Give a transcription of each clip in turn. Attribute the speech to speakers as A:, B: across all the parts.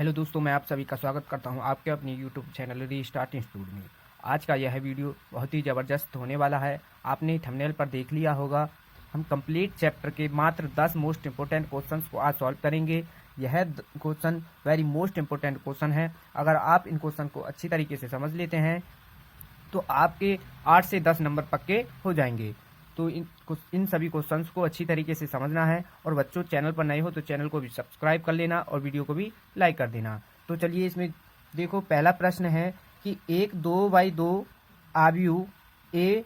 A: Hello दोस्तों, मैं आप सभी का स्वागत करता हूं आपके अपने यूट्यूब चैनल रीस्टार्ट इंस्टीट्यूट में। आज का यह वीडियो बहुत ही ज़बरदस्त होने वाला है। आपने थंबनेल पर देख लिया होगा। हम कंप्लीट चैप्टर के मात्र 10 मोस्ट इंपोर्टेंट क्वेश्चंस को आज सॉल्व करेंगे। यह question very most important question है। अगर आप इन क्वेश्चन को अच्छी तरीके से समझ लेते हैं तो आपके 8 से 10 नंबर पक्के हो जाएंगे। तो इन सभी क्वेश्चंस को अच्छी तरीके से समझना है। और बच्चों, चैनल पर नए हो तो चैनल को भी सब्सक्राइब कर लेना और वीडियो को भी लाइक कर देना। तो चलिए इसमें देखो, पहला प्रश्न है कि एक 2x2 आव्यूह ए,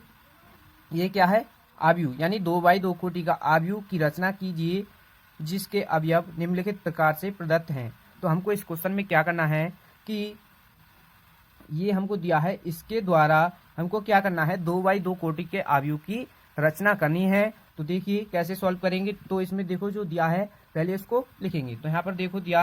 A: ये क्या है? आव्यूह यानी 2x2 कोटि का आव्यूह की रचना कीजिए जिसके अवयव निम्नलिखित प्रकार से प्रदत्त हैं। तो हमको इस क्वेश्चन में क्या करना है कि ये हमको दिया है, इसके द्वारा हमको क्या करना है, 2x2 कोटि के आव्यूह की रचना करनी है। तो देखिए कैसे सॉल्व करेंगे। तो इसमें देखो जो दिया है पहले इसको लिखेंगे। तो यहाँ पर देखो दिया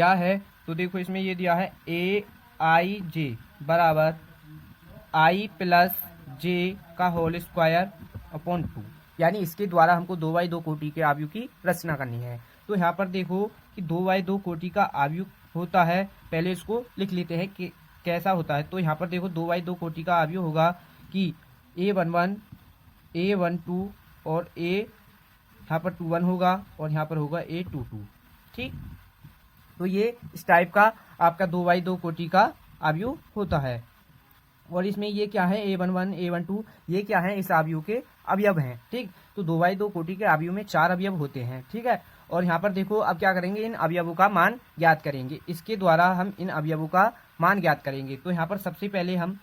A: है तो देखो इसमें ये दिया है aij बराबर i प्लस j का होल स्क्वायर अपॉन 2, यानी इसके द्वारा हमको 2x2 कोटि के आव्यूह की रचना करनी है। तो यहाँ पर देखो कि 2x2 कोटि का आव्यूह होता है, पहले इसको लिख लेते हैं कि कैसा होता है। तो यहाँ पर देखो 2x2 कोटि का आव्यूह होगा कि a11 a12 और यहाँ पर 21 होगा और यहाँ पर होगा a22। ठीक, तो ये इस टाइप का आपका 2x2 कोटि का आव्यूह होता है। और इसमें ये क्या है, a11 a12, ये क्या है, इस आव्यूह के अवयव हैं। ठीक, तो 2x2 कोटि के आव्यूह में 4 अवयव होते हैं। ठीक है, और यहाँ पर देखो अब क्या करेंगे, इन अवयवों का मान ज्ञात करेंगे। इसके द्वारा हम इन अवयवों का मान ज्ञात करेंगे। तो यहाँ पर सबसे पहले हम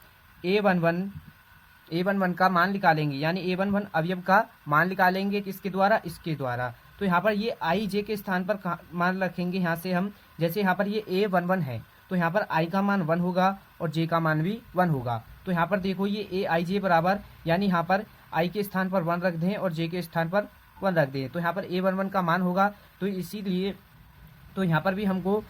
A: a11 का मान निकालेंगे, यानी a11 अवयव का मान निकालेंगे किसके द्वारा, इसके द्वारा। तो यहाँ पर ये i j के स्थान पर मान रखेंगे। यहाँ से हम जैसे यहाँ पर ये a11 है तो यहाँ पर i का मान 1 होगा और j का मान भी 1 होगा। तो यहाँ पर देखो ये aij बराबर, यानी यहाँ पर i के स्थान पर 1 रख दें और j के स्थान पर 1 रख दें। तो यहाँ पर a11 का मान होगा, तो इसीलिए तो यहाँ पर भी हमको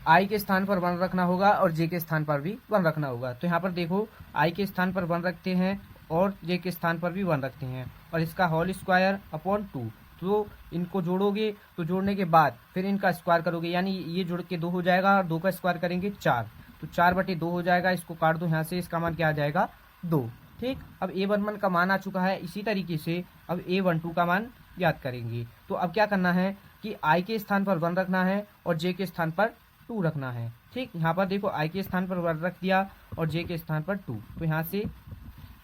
A: i के स्थान पर 1 रखना होगा और j के स्थान पर भी 1 रखना होगा। तो यहाँ पर देखो i के स्थान पर 1 रखते हैं और j के स्थान पर भी 1 रखते हैं और इसका होल स्क्वायर अपॉन 2। तो इनको जोड़ोगे तो जोड़ने के बाद फिर इनका स्क्वायर करोगे, यानी ये जोड़ के 2 हो जाएगा और 2 का स्क्वायर करेंगे 4, तो 4/2 हो जाएगा। इसको काट दो यहाँ से, इसका मान क्या आ जाएगा, 2। ठीक, अब a11 का मान आ चुका है। इसी तरीके से अब a12 का मान याद करेंगे। तो अब क्या करना है कि i के स्थान पर 1 रखना है और j के स्थान पर 2 रखना है। ठीक, यहाँ पर देखो i के स्थान पर 1 रख दिया और j के स्थान पर 2। तो यहाँ से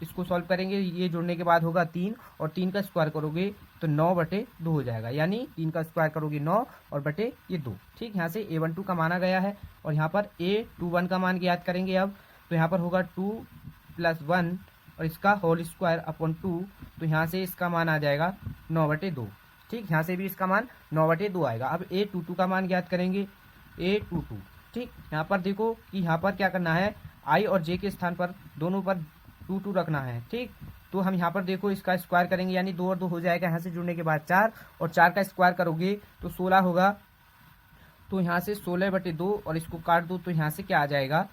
A: इसको सॉल्व करेंगे, ये जोड़ने के बाद होगा 3 और 3 का स्क्वायर करोगे तो 9/2 हो जाएगा, यानी 3 का स्क्वायर करोगे 9 और बटे ये 2। ठीक, यहाँ से a12 का मान आ गया है। और यहाँ पर a21 का मान याद करेंगे अब। तो यहाँ पर होगा 2 + 1 और इसका होल स्क्वायर अपॉन 2। तो यहाँ से इसका मान आ जाएगा 9/2। ठीक, यहाँ से भी इसका मान 9/2 आएगा। अब a22 का मान याद करेंगे, a22। ठीक, यहाँ पर देखो कि यहाँ पर क्या करना है, i और j के स्थान पर दोनों पर 2 रखना है। ठीक, तो हम यहाँ पर देखो इसका स्क्वायर करेंगे, यानी 2 और 2 हो जाएगा। यहाँ से जुड़ने के बाद 4 और 4 का स्क्वायर करोगे तो 16 होगा। तो यहाँ से 16/2 और इसको काट दो तो यहाँ से क्या आ जाएगा,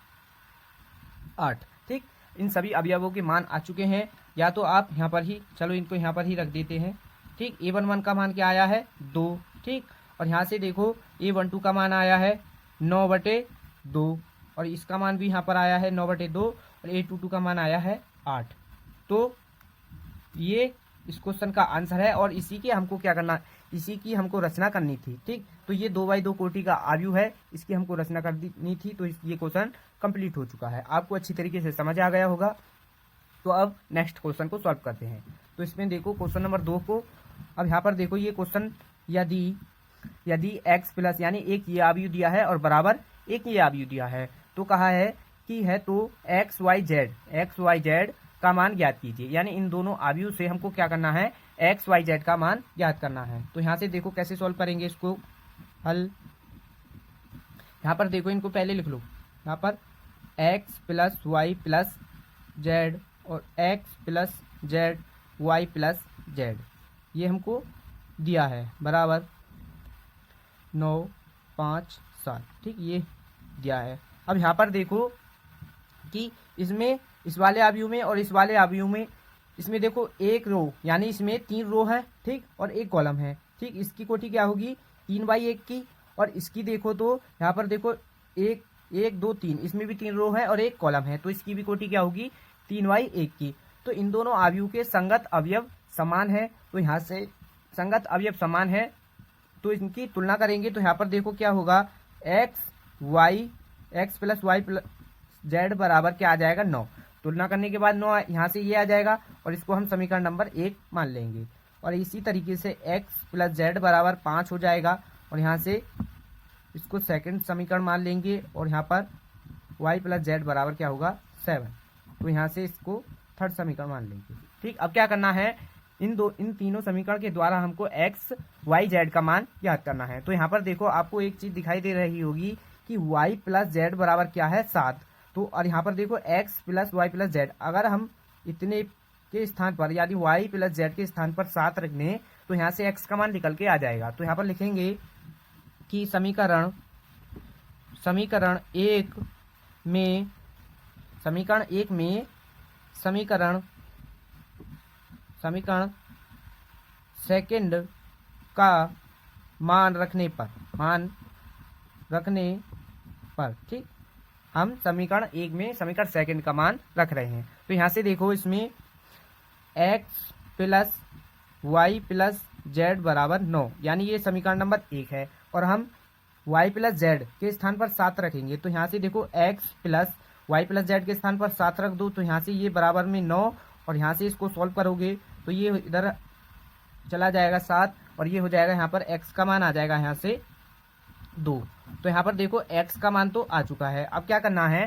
A: 8। ठीक, इन सभी अवयवों के मान आ चुके हैं। या तो आप यहाँ पर ही, चलो इनको यहाँ पर ही रख देते हैं। ठीक, a11 का मान क्या आया है, 2। ठीक, और यहाँ से देखो a12 का मान आया है 9/2 और इसका मान भी यहाँ पर आया है 9/2 और a22 का मान आया है 8। तो ये इस क्वेश्चन का आंसर है और इसी की हमको क्या करना, इसी की हमको रचना करनी थी। ठीक, तो ये 2x2 कोटि का आव्यूह है, इसकी हमको रचना करनी थी। तो ये क्वेश्चन कंप्लीट हो चुका है, आपको अच्छी तरीके से समझ आ गया होगा। तो अब नेक्स्ट क्वेश्चन को सॉल्व करते हैं। तो इसमें देखो क्वेश्चन नंबर 2 को, अब यहाँ पर देखो ये क्वेश्चन, यदि x प्लस, यानी एक ये आव्यूह दिया है और बराबर एक ये आव्यूह दिया है, तो कहा है कि है तो xyz का मान ज्ञात कीजिए। यानी इन दोनों आव्यूह से हमको क्या करना है, xyz का मान ज्ञात करना है। तो यहाँ से देखो कैसे सॉल्व करेंगे इसको हल। यहाँ पर देखो इनको पहले लिख लो, यहाँ पर x + y + z और x + z y + z ये हमको दिया है, बराबर 9 5 7। ठीक, ये दिया है। अब यहाँ पर देखो कि इसमें इस वाले आव्यूह में और इस वाले आव्यूह में इसमें देखो एक रो यानी इसमें 3 रो है, ठीक, और एक कॉलम है, ठीक। इसकी कोटि क्या होगी 3/1 की, और इसकी देखो तो यहाँ पर देखो 1 1 2 3, इसमें भी 3 रो है और एक कॉलम है, तो इसकी भी कोटि क्या होगी 3/1 की। तो इन दोनों अवयव के संगत अवयव समान है, तो यहाँ से संगत अवयव समान है तो इनकी तुलना करेंगे तो यहाँ पर देखो क्या होगा x plus y plus z बराबर क्या आ जाएगा 9। तुलना करने के बाद 9 यहाँ से ये आ जाएगा और इसको हम समीकरण नंबर 1 मान लेंगे। और इसी तरीके से x प्लस जेड बराबर 5 हो जाएगा और यहाँ से इसको सेकंड समीकरण मान लेंगे और यहाँ पर y प्लस जेड बराबर क्या होगा 7, तो यहाँ से इसको थर्ड समीकरण मान लेंगे, ठीक। अब क्या करना है इन तीनों समीकरण के द्वारा हमको x y z का मान याद करना है। तो यहाँ पर देखो आपको एक चीज दिखाई दे रही होगी कि y प्लस जेड बराबर क्या है 7, तो और यहाँ पर देखो x plus y plus z, अगर हम इतने के स्थान पर यानी y प्लस जेड के स्थान पर 7 रख दें तो यहाँ से x का मान निकल के आ जाएगा। तो यहाँ पर लिखेंगे कि समीकरण 1 में समीकरण सेकंड का मान रखने पर ठीक, हम समीकरण 1 में समीकरण सेकंड का मान रख रहे हैं। तो यहाँ से देखो इसमें x plus y plus z बराबर 9, यानी ये समीकरण नंबर 1 है, और हम y प्लस जेड के स्थान पर 7 रखेंगे। तो यहाँ से देखो x plus y plus z के स्थान पर 7 रख दो तो यहाँ से ये बराबर में 9, और यहाँ से इसको सॉल्व करोगे तो ये इधर चला जाएगा 7 और ये हो जाएगा यहाँ पर x का मान आ जाएगा यहाँ से 2। तो यहाँ पर देखो x का मान तो आ चुका है। अब क्या करना है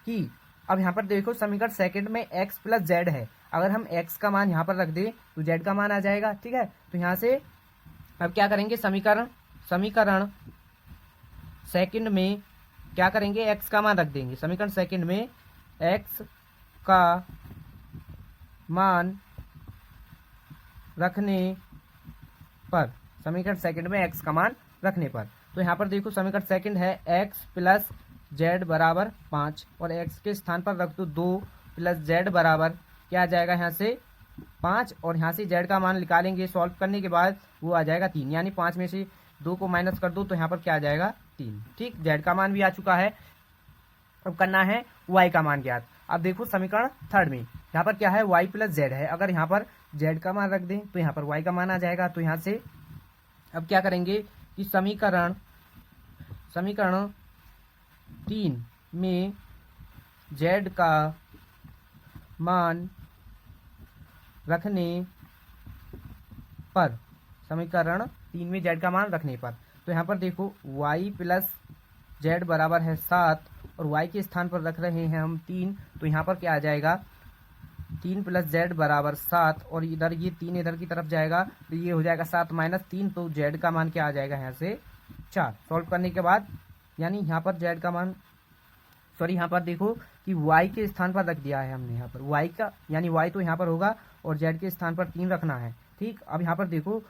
A: कि अब यहाँ पर देखो समीकरण सेकंड में x प्लस जेड है, अगर हम x का मान यहाँ पर रख दें तो z का मान आ जाएगा, ठीक है। तो यहाँ से अब क्या करेंगे समीकरण सेकंड में क्या करेंगे x का मान रख देंगे, समीकरण सेकंड में x का मान रखने पर, समीकरण सेकंड में x का मान रखने पर, तो यहाँ पर देखो समीकरण सेकंड है x प्लस जेड बराबर 5 और x के स्थान पर रख दो 2 प्लस जेड बराबर क्या आ जाएगा यहाँ से 5, और यहाँ से z का मान निकालेंगे सॉल्व करने के बाद वो आ जाएगा 3, यानी 5 में से 2 को माइनस कर दो तो यहाँ पर क्या आ जाएगा 3, ठीक। z का मान भी आ चुका है। अब करना है y का मान ज्ञात। अब देखो समीकरण थर्ड में यहाँ पर क्या है y प्लस जेड है, अगर यहाँ पर z का मान रख दें तो यहाँ पर y का मान आ जाएगा। तो यहाँ से अब क्या करेंगे कि समीकरण 3 में z का मान रखने पर, समीकरण 3 में z का मान रखने पर, तो यहाँ पर देखो y प्लस जेड बराबर है 7 और y के स्थान पर रख रहे हैं हम 3, तो यहाँ पर क्या आ जाएगा 3 प्लस जेड बराबर 7, और इधर ये 3 इधर की तरफ जाएगा तो ये हो जाएगा 7 माइनस 3, तो z का मान क्या आ जाएगा यहाँ से 4। सॉल्व करने के बाद यानी यहाँ पर z का मान यहाँ पर देखो कि y के स्थान पर रख दिया है हमने, यहाँ पर y का यानी y तो यहाँ पर होगा और z के स्थान पर 3 रखना है, ठीक। अब यहाँ पर देखो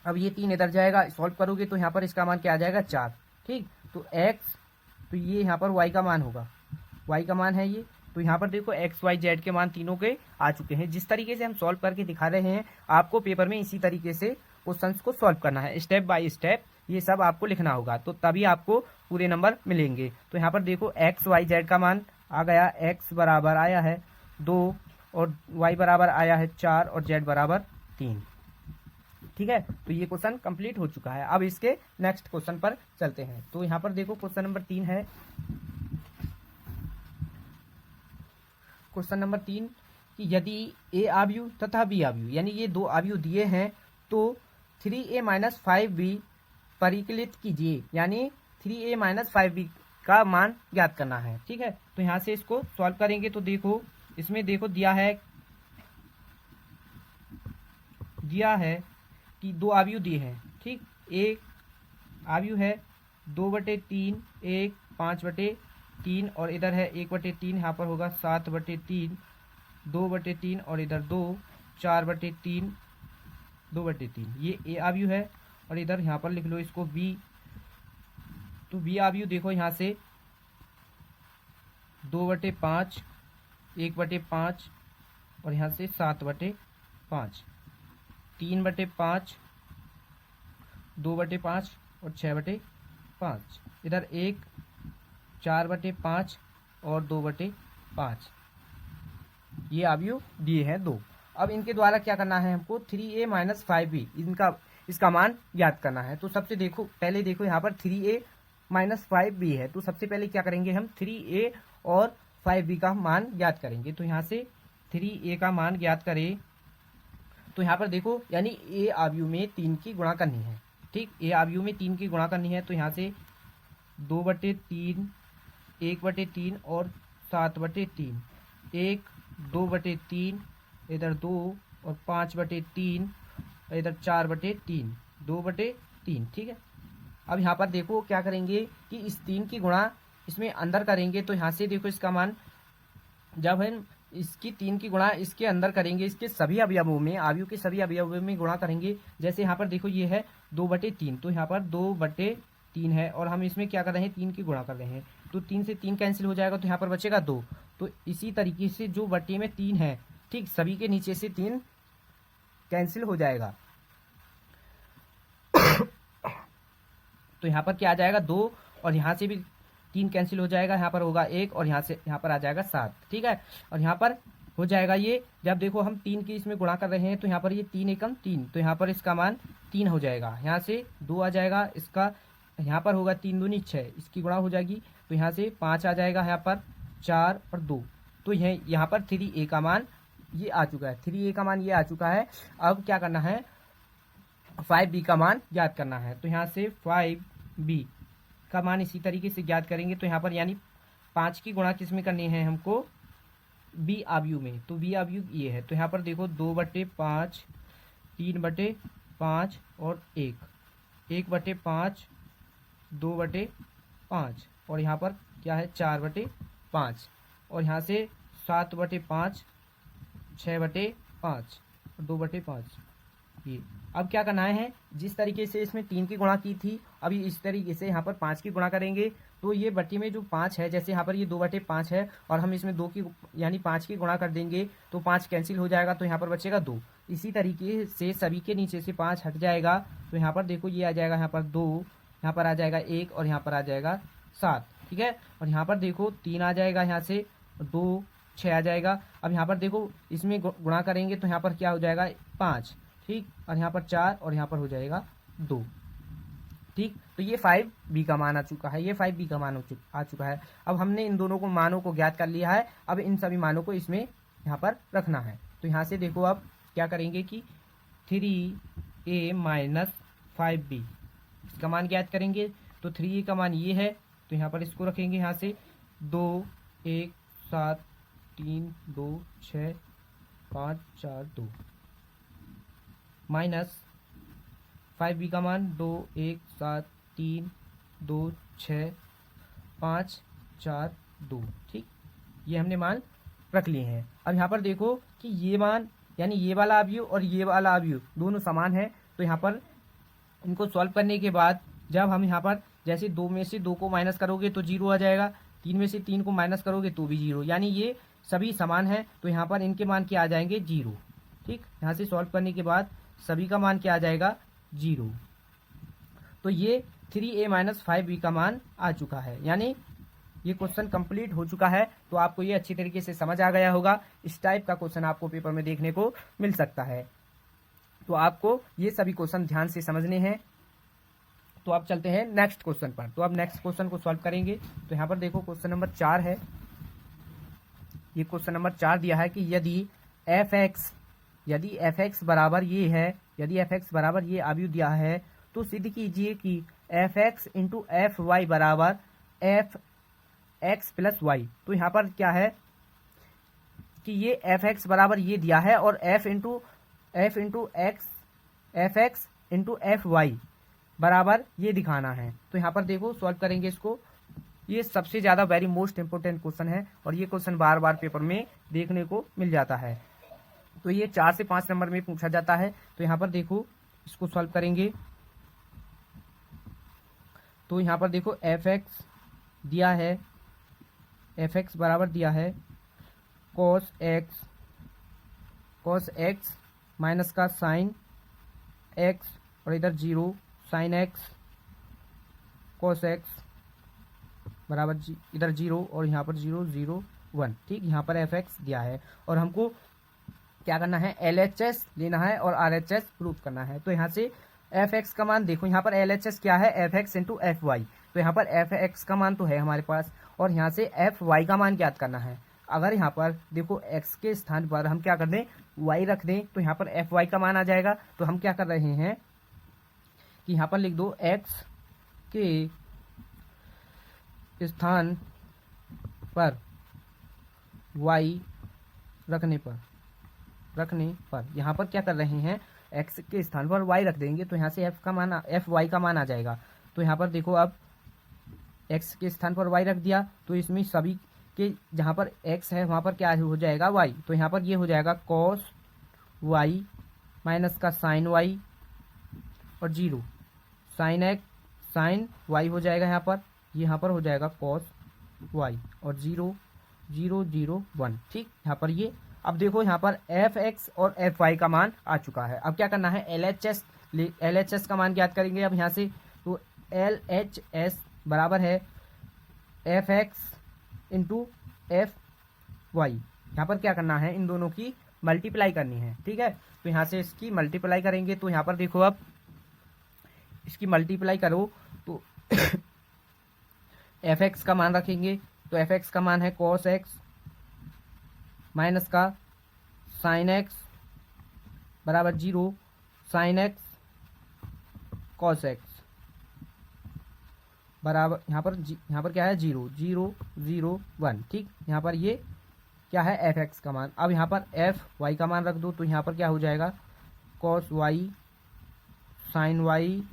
A: अब ये 3 इधर जाएगा, सॉल्व करोगे तो यहाँ पर इसका मान क्या आ जाएगा 4, ठीक। तो x, तो ये यहाँ पर y का मान होगा, y का मान है ये। तो यहाँ पर देखो x y z के मान तीनों के आ चुके हैं। जिस तरीके से हम सॉल्व करके दिखा रहे हैं आपको पेपर में इसी तरीके से क्वेश्चंस को सॉल्व करना है, स्टेप बाय स्टेप ये सब आपको लिखना होगा, तो तभी आपको पूरे नंबर मिलेंगे। तो यहाँ पर देखो x y z का मान आ गया, x बराबर आया है 2 और y बराबर आया है 4 और z बराबर 3, ठीक है। तो ये क्वेश्चन कंप्लीट हो चुका है। अब इसके नेक्स्ट क्वेश्चन पर चलते हैं। तो यहाँ पर देखो क्वेश्चन नंबर 3 है, क्वेश्चन नंबर 3 कि यदि a आव्यूह तथा b आव्यूह यानी ये दो आव्यूह दिए हैं तो 3a माइनस 5b परिकलित कीजिए, यानी 3a माइनस 5b का मान ज्ञात करना है, ठीक है। तो यहाँ से इसको सॉल्व करेंगे तो देखो इसमें देखो दिया है कि दो आव्यूह दिए हैं, ठीक। एक आव्यूह है 2/3 1 5/3 और इधर है 1/3, यहाँ पर होगा 7/3 2/3 और इधर 2 4/3 2/3, ये ए आव्यूह है। और इधर यहाँ पर लिख लो इसको बी, तो बी आव्यूह देखो यहाँ से 2/5 1/5 और यहाँ से 7/5, 3/5, 2/5 और 6/5। इधर 1, 4/5 और 2/5, ये अवयव दिए हैं 2। अब इनके द्वारा क्या करना है हमको 3a माइनस 5b इसका मान याद करना है। तो सबसे पहले देखो यहाँ पर 3a माइनस 5b है, तो सबसे पहले क्या करेंगे हम 3a और 5b का मान याद करेंगे। तो यहाँ से 3a का मान ज्ञात करें तो यहाँ पर देखो यानी a अवयव में 3 की गुणा करनी है। ठीक, a अवयव में 3 की गुणा करनी है, तो यहाँ से 2/3, 1/3 और 7/3, 1, 2/3, इधर 2 और 5/3, इधर 4/3, 2/3। ठीक है, अब यहाँ पर देखो क्या करेंगे कि इस 3 की गुणा इसमें अंदर करेंगे। तो यहाँ से देखो इसका मान जब हम इसकी 3 की गुणा इसके अंदर करेंगे, इसके सभी अवयवों में अवयव के सभी अवयवों में गुणा करेंगे। जैसे यहाँ पर देखो ये है 2/3, तो यहाँ पर 2/3 है और हम इसमें क्या कर रहे हैं 3 की गुणा कर रहे हैं, तो 3 से 3 कैंसिल हो जाएगा, तो यहाँ पर बचेगा 2। तो इसी तरीके से जो बटे में 3 है, ठीक, सभी के नीचे से 3 कैंसिल हो जाएगा। तो यहाँ पर क्या आ जाएगा 2 और यहाँ से भी 3 कैंसिल हो जाएगा, यहाँ पर होगा 1 और यहाँ से यहाँ पर आ जाएगा 7। ठीक है, और यहाँ पर हो जाएगा ये, जब देखो हम 3 की इसमें गुणा कर रहे हैं तो यहाँ पर ये 3 एकम 3, तो यहाँ पर इसका मान 3 हो जाएगा। यहाँ से 2 आ जाएगा, इसका यहाँ पर होगा 3 दूनी 6, इसकी गुणा हो जाएगी, तो यहाँ से 5 आ जाएगा, यहाँ पर 4 और 2। तो यहाँ पर 3a का मान ये आ चुका है, 3a का मान ये आ चुका है। अब क्या करना है 5b का मान याद करना है। तो यहाँ से 5b का मान इसी तरीके से ज्ञात करेंगे। तो यहाँ पर यानी 5 की गुणा किस में करनी है हमको b अवयव में, तो b अवयव ये है। तो यहाँ पर देखो 2/5, 3/5 और 1, 1/5, 2/5 और यहाँ पर क्या है 4/5 और यहाँ से 7/5, 6/5 और 2/5 ये। अब क्या करना है, जिस तरीके से इसमें 3 की गुणा की थी, अभी इस तरीके से यहाँ पर 5 की गुणा करेंगे। तो ये बट्टी में जो 5 है, जैसे यहाँ पर ये 2/5 है और हम इसमें 2 की यानी 5 की गुणा कर देंगे तो 5 कैंसिल हो जाएगा, तो यहाँ पर बचेगा 2। इसी तरीके से सभी के नीचे से 5 हट जाएगा, तो यहाँ पर देखो ये आ जाएगा यहाँ पर 2, यहाँ पर आ जाएगा 1 और यहाँ पर आ जाएगा 7। ठीक है, और यहाँ पर देखो 3 आ जाएगा, यहाँ से 2, 6 आ जाएगा। अब यहाँ पर देखो इसमें गुणा करेंगे तो यहाँ पर क्या हो जाएगा 5, ठीक, और यहाँ पर 4 और यहाँ पर हो जाएगा 2। ठीक, तो ये 5b का मान आ चुका है, ये 5b का मान आ चुका है। अब हमने इन दोनों को मानों को ज्ञात कर लिया है, अब इन सभी मानों को इसमें यहाँ पर रखना है। तो यहाँ से देखो अब क्या करेंगे कि 3a माइनस 5b इसका मान ज्ञात करेंगे। तो 3a का मान ये है, तो यहाँ पर इसको रखेंगे, यहाँ से 2, 1, 7, 3, 2, 6, 5, 4, 2 माइनस 5b का मान 2, 1, 7, 3, 2, 6, 5, 4, 2। ठीक, ये हमने मान रख लिए हैं। अब यहाँ पर देखो कि ये मान यानी ये वाला अवयव और ये वाला अवयव दोनों समान है। तो यहाँ पर इनको सॉल्व करने के बाद जब हम यहाँ पर जैसे 2 में से 2 को माइनस करोगे तो 0 आ जाएगा, 3 में से 3 को माइनस करोगे तो भी 0, यानी ये सभी समान है। तो यहाँ पर इनके मान क्या आ जाएंगे 0। ठीक, यहाँ से सॉल्व करने के बाद सभी का मान क्या आ जाएगा 0। तो ये 3a माइनस 5b का मान आ चुका है, यानी ये क्वेश्चन कंप्लीट हो चुका है। तो आपको ये अच्छी तरीके से समझ आ गया होगा। इस टाइप का क्वेश्चन आपको पेपर में देखने को मिल सकता है। तो आपको ये सभी क्वेश्चन ध्यान से समझने हैं। तो अब चलते हैं नेक्स्ट क्वेश्चन पर। तो अब नेक्स्ट क्वेश्चन को सॉल्व करेंगे। तो यहाँ पर देखो क्वेश्चन नंबर 4 है। ये क्वेश्चन नंबर 4 दिया है कि यदि f x बराबर ये है, यदि f x बराबर ये अवयव दिया है तो सिद्ध कीजिए कि f x into f y बराबर f x प्लस वाई। तो यहाँ पर क्या है कि ये f x बराबर ये दिया है और f into x f x into f y बराबर ये दिखाना है। तो यहाँ पर देखो सॉल्व करेंगे इसको। ये सबसे ज़्यादा वेरी मोस्ट इंपोर्टेंट क्वेश्चन है और ये क्वेश्चन बार बार पेपर में देखने को मिल जाता है। तो ये 4 से 5 नंबर में पूछा जाता है। तो यहाँ पर देखो इसको सॉल्व करेंगे। तो यहाँ पर देखो एफ एक्स दिया है, एफ एक्स बराबर दिया है cos x cos x minus का साइन एक्स और इधर 0 साइन एक्स कॉस एक्स बराबर इधर 0 और यहाँ पर 0 0 1। ठीक, यहाँ पर एफ एक्स दिया है और हमको क्या करना है, LHS लेना है और RHS प्रूफ करना है। तो यहाँ से एफ एक्स का मान देखो, यहाँ पर LHS क्या है, f x into f y. तो यहाँ पर एफ एक्स का मान तो है हमारे पास और यहाँ से एफ वाई का मान ज्ञात करना है। अगर यहाँ पर देखो x के स्थान पर हम क्या कर दें, y रख दें तो यहाँ पर एफ वाई का मान आ जाएगा। तो हम क्या कर रहे हैं कि यहाँ पर लिख दो x के स्थान पर y रखने पर यहाँ पर क्या कर रहे हैं, x के स्थान पर y रख देंगे तो यहाँ से एफ वाई का मान आ जाएगा। तो यहाँ पर देखो अब x के स्थान पर y रख दिया तो इसमें सभी के जहाँ पर x है वहाँ पर क्या हो जाएगा y। तो यहाँ पर ये हो जाएगा cos y माइनस का साइन y और 0 साइन x साइन y हो जाएगा। यहाँ पर हो जाएगा cos y और 0 0 0 1। ठीक, यहाँ पर ये अब देखो यहाँ पर एफ एक्स और एफ वाई का मान आ चुका है। अब क्या करना है, LHS का मान ज्ञात करेंगे। अब यहाँ से तो LHS बराबर है f x into f y. यहाँ पर क्या करना है, इन दोनों की मल्टीप्लाई करनी है। ठीक है, तो यहाँ से इसकी मल्टीप्लाई करेंगे तो यहाँ पर देखो अब इसकी मल्टीप्लाई करो तो एफ एक्स का मान रखेंगे तो एफ एक्स का मान है कॉस एक्स माइनस का साइन एक्स बराबर 0 साइन एक्स कॉस एक्स बराबर यहाँ पर क्या है 0 0 0 1। ठीक, यहाँ पर ये क्या है एफ एक्स का मान। अब यहाँ पर एफ वाई का मान रख दो तो यहाँ पर क्या हो जाएगा, cos y sine y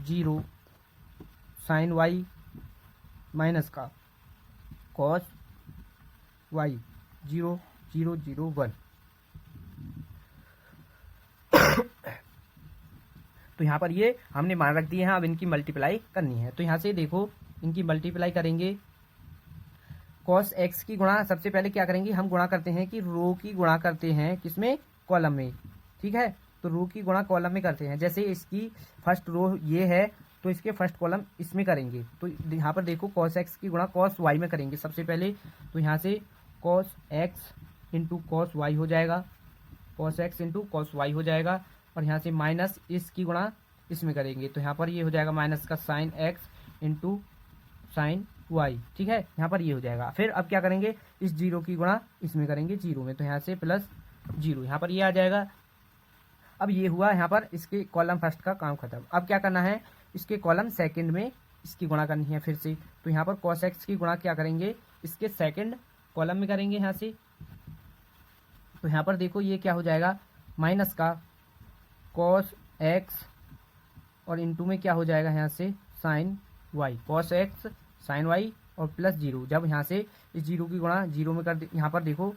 A: 0 sine y minus का कॉस वाई 0 0 0 1। तो यहाँ पर ये हमने मान रख दिए हैं। अब इनकी मल्टीप्लाई करनी है तो यहाँ से देखो इनकी मल्टीप्लाई करेंगे। cos x की गुणा सबसे पहले क्या करेंगे, हम गुणा करते हैं कि रो की गुणा करते हैं किसमें, कॉलम में। ठीक है, तो रो की गुणा कॉलम में करते हैं। जैसे इसकी फर्स्ट रो ये है तो इसके फर्स्ट कॉलम इसमें करेंगे। तो यहाँ पर देखो cos x की गुणा cos y में करेंगे सबसे पहले। तो यहाँ से cos x into cos y हो जाएगा, cos x into cos y हो जाएगा। और यहाँ से माइनस इसकी गुणा इसमें करेंगे तो यहाँ पर ये हो जाएगा माइनस का sine x into sine y। ठीक है, यहाँ पर ये हो जाएगा। फिर अब क्या करेंगे, इस 0 की गुणा इसमें करेंगे 0 में तो यहाँ से प्लस 0 यहाँ पर ये आ जाएगा। अब ये हुआ यहाँ पर इसके कॉलम फर्स्ट का काम खत्म। अब क्या करना है, इसके कॉलम सेकंड में इसकी गुणा करनी है फिर से। तो यहाँ पर cos x की गुणा क्या करेंगे, इसके सेकंड कॉलम में करेंगे यहाँ से। तो यहाँ पर देखो ये क्या हो जाएगा, माइनस का cos x और इंटू में क्या हो जाएगा यहाँ से sine y, cos x sine y और प्लस 0। जब यहाँ से इस 0 की गुणा 0 में कर दे, यहाँ पर देखो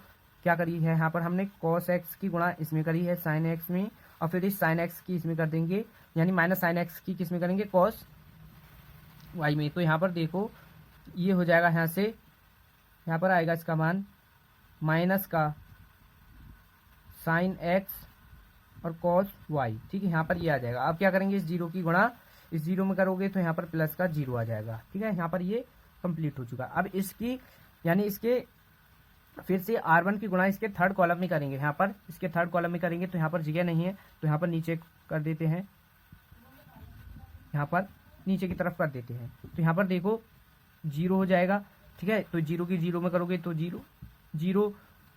A: क्या करी है, यहाँ पर हमने cos x की गुणा इसमें करी है साइन x में और फिर इस साइन x की इसमें कर देंगे, यानी माइनस साइन x की किस में करेंगे, cos y में। तो यहाँ पर देखो ये हो जाएगा, यहाँ से यहाँ पर आएगा इसका मान माइनस का साइन x और cos y। ठीक है, यहाँ पर ये आ जाएगा। अब क्या करेंगे, इस 0 की गुणा इस 0 में करोगे तो यहाँ पर प्लस का 0 आ जाएगा। ठीक है, यहाँ पर ये कंप्लीट हो चुका। अब इसकी यानी इसके फिर से R1 की गुणा इसके थर्ड कॉलम में करेंगे। यहाँ पर इसके थर्ड कॉलम में करेंगे तो यहाँ पर जगह नहीं है तो यहाँ पर नीचे कर देते हैं, यहाँ पर नीचे की तरफ कर देते हैं। तो यहाँ पर देखो 0 हो जाएगा। ठीक है, तो 0 की 0 में करोगे तो 0 0।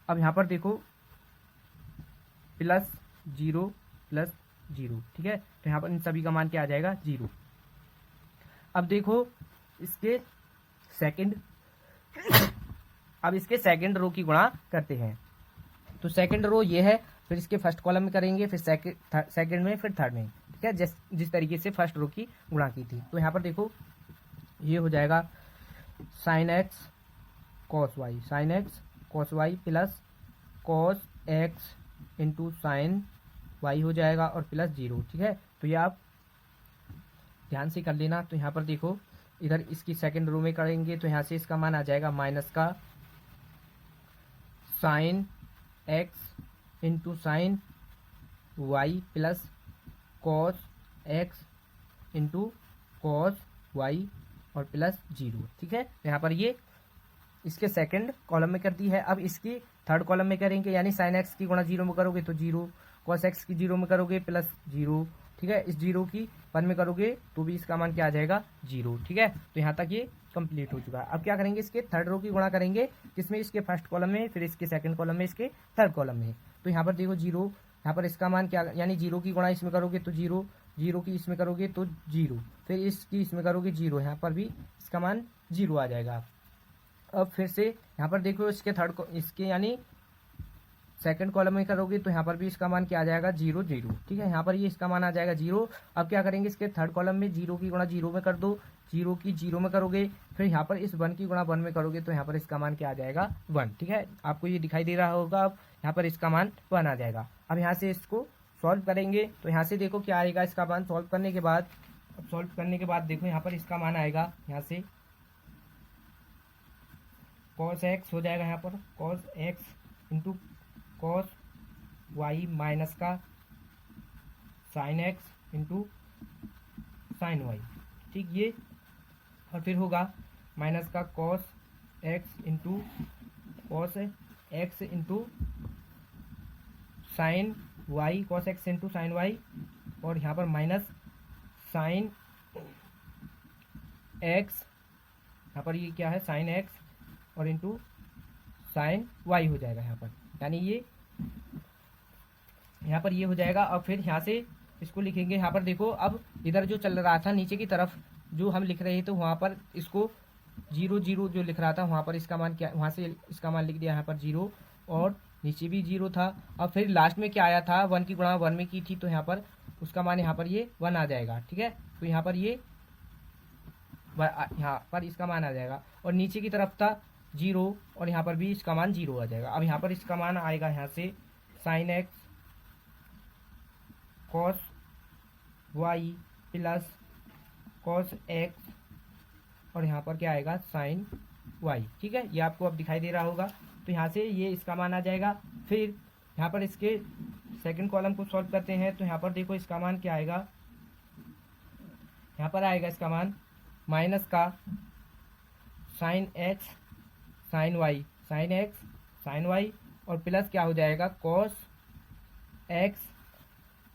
A: अब यहाँ पर देखो प्लस 0 प्लस 0। ठीक है, तो यहाँ पर इन सभी का मान क्या आ जाएगा, 0। अब देखो इसके सेकंड अब इसके सेकंड रो की गुणा करते हैं। तो सेकंड रो ये है, फिर इसके फर्स्ट कॉलम में करेंगे, फिर सेकंड में, फिर थर्ड में। ठीक है, जिस तरीके से फर्स्ट रो की गुणा की थी। तो यहाँ पर देखो ये हो जाएगा sine x cos y, sine x cos y plus cos x into sine y हो जाएगा और प्लस 0। ठीक है, तो ये आप ध्यान से कर लेना। तो यहाँ पर देखो इधर इसकी सेकंड रो में करेंगे तो यहाँ से इसका मान आ जाएगा माइनस का sine x into sine y plus cos x into cos y और प्लस 0। ठीक है, तो यहाँ पर ये इसके सेकंड कॉलम में कर दी है। अब इसकी थर्ड कॉलम में करेंगे, यानी साइन एक्स की गुणा 0 में करोगे तो 0, कॉस एक्स की 0 में करोगे प्लस 0। ठीक है, इस 0 की 1 में करोगे तो भी इसका मान क्या आ जाएगा 0। ठीक है, तो यहाँ तक ये कंप्लीट हो चुका है। अब क्या करेंगे, इसके थर्ड रो की गुणा करेंगे, किसमें, इसके फर्स्ट कॉलम में, फिर इसके सेकंड कॉलम में, इसके थर्ड कॉलम में। तो यहाँ पर देखो 0, यहाँ पर इसका मान क्या, यानी 0 की गुणा इसमें करोगे तो 0, 0 की इसमें करोगे तो 0, फिर इसकी इसमें करोगे 0, यहाँ पर भी इसका मान 0 आ जाएगा। अब फिर से यहाँ पर देखो इसके इसके यानी सेकंड कॉलम में करोगे तो यहाँ पर भी इसका मान क्या आ जाएगा 0 0। ठीक है, यहाँ पर ये इसका मान आ जाएगा 0। अब क्या करेंगे, इसके थर्ड कॉलम में 0 की गुणा 0 में कर दो, 0 की 0 में करोगे, फिर यहाँ पर इस 1 की गुणा 1 में करोगे तो यहाँ पर इसका मान क्या आ जाएगा 1। ठीक है, आपको ये दिखाई दे रहा होगा। अब यहाँ पर इसका मान 1 आ जाएगा। अब यहाँ से इसको सॉल्व करेंगे तो यहाँ से देखो क्या आएगा इसका मान सॉल्व करने के बाद। अब सॉल्व करने के बाद देखो यहाँ पर इसका मान आएगा, यहाँ से कॉस एक्स हो जाएगा, यहाँ पर cos x into cos y minus का sine x into sine y. ठीक, ये और फिर होगा माइनस का cos x into cos x into sine y, cos x into sine y, और यहाँ पर माइनस साइन एक्स, यहाँ पर ये क्या है साइन एक्स और इंटू साइन वाई हो जाएगा यहाँ पर, यानी ये यहाँ पर ये हो जाएगा। अब फिर यहाँ से इसको लिखेंगे, यहाँ पर देखो अब इधर जो चल रहा था नीचे की तरफ जो हम लिख रहे थे तो वहाँ पर इसको 0 0 जो लिख रहा था वहाँ पर इसका मान क्या, वहाँ से इसका मान लिख दिया यहाँ पर 0, और नीचे भी 0 था। अब फिर लास्ट में क्या आया था, 1 की गुणा 1 में की थी तो यहाँ पर उसका मान यहाँ पर ये 1 आ जाएगा। ठीक है, तो यहाँ पर ये यहाँ पर इसका मान आ जाएगा, और नीचे की तरफ था 0 और यहाँ पर भी इसका मान 0 आ जाएगा। अब यहाँ पर इसका मान आएगा यहाँ से sine x cos y plus cos x, और यहाँ पर क्या आएगा साइन वाई। ठीक है, ये आपको अब दिखाई दे रहा होगा। तो यहाँ से ये इसका मान आ जाएगा। फिर यहाँ पर इसके सेकंड कॉलम को सॉल्व करते हैं तो यहाँ पर देखो इसका मान क्या आएगा, यहाँ पर आएगा इसका मान माइनस का sine x sine y, sine x sine y, और प्लस क्या हो जाएगा cos x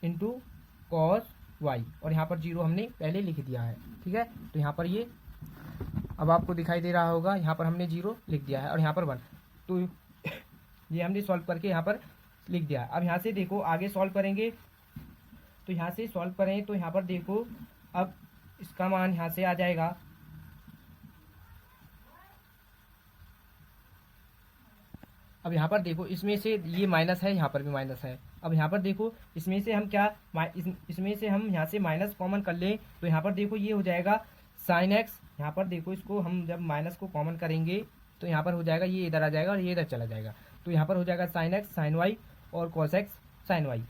A: into cos y, और यहाँ पर 0 हमने पहले लिख दिया है। ठीक है, तो यहाँ पर ये अब आपको दिखाई दे रहा होगा, यहाँ पर हमने 0 लिख दिया है और यहाँ पर 1, तो ये हमने सॉल्व करके यहाँ पर लिख दिया। अब यहाँ से देखो आगे सॉल्व करेंगे, तो यहाँ से सॉल्व करें तो यहाँ पर देखो अब इसका मान यहाँ से आ जाएगा, अब यहाँ पर देखो इसमें से ये माइनस है, यहाँ पर भी माइनस है। अब यहाँ पर देखो इसमें से हम क्या इसमें से हम यहाँ से माइनस कॉमन कर लें तो यहाँ पर देखो ये हो जाएगा साइन एक्स, यहाँ पर देखो इसको हम जब माइनस को कॉमन करेंगे तो यहाँ पर हो जाएगा ये इधर आ जाएगा और ये इधर चला जाएगा, तो यहाँ पर हो जाएगा साइन एक्स साइन वाई और कॉस एक्स साइन वाई।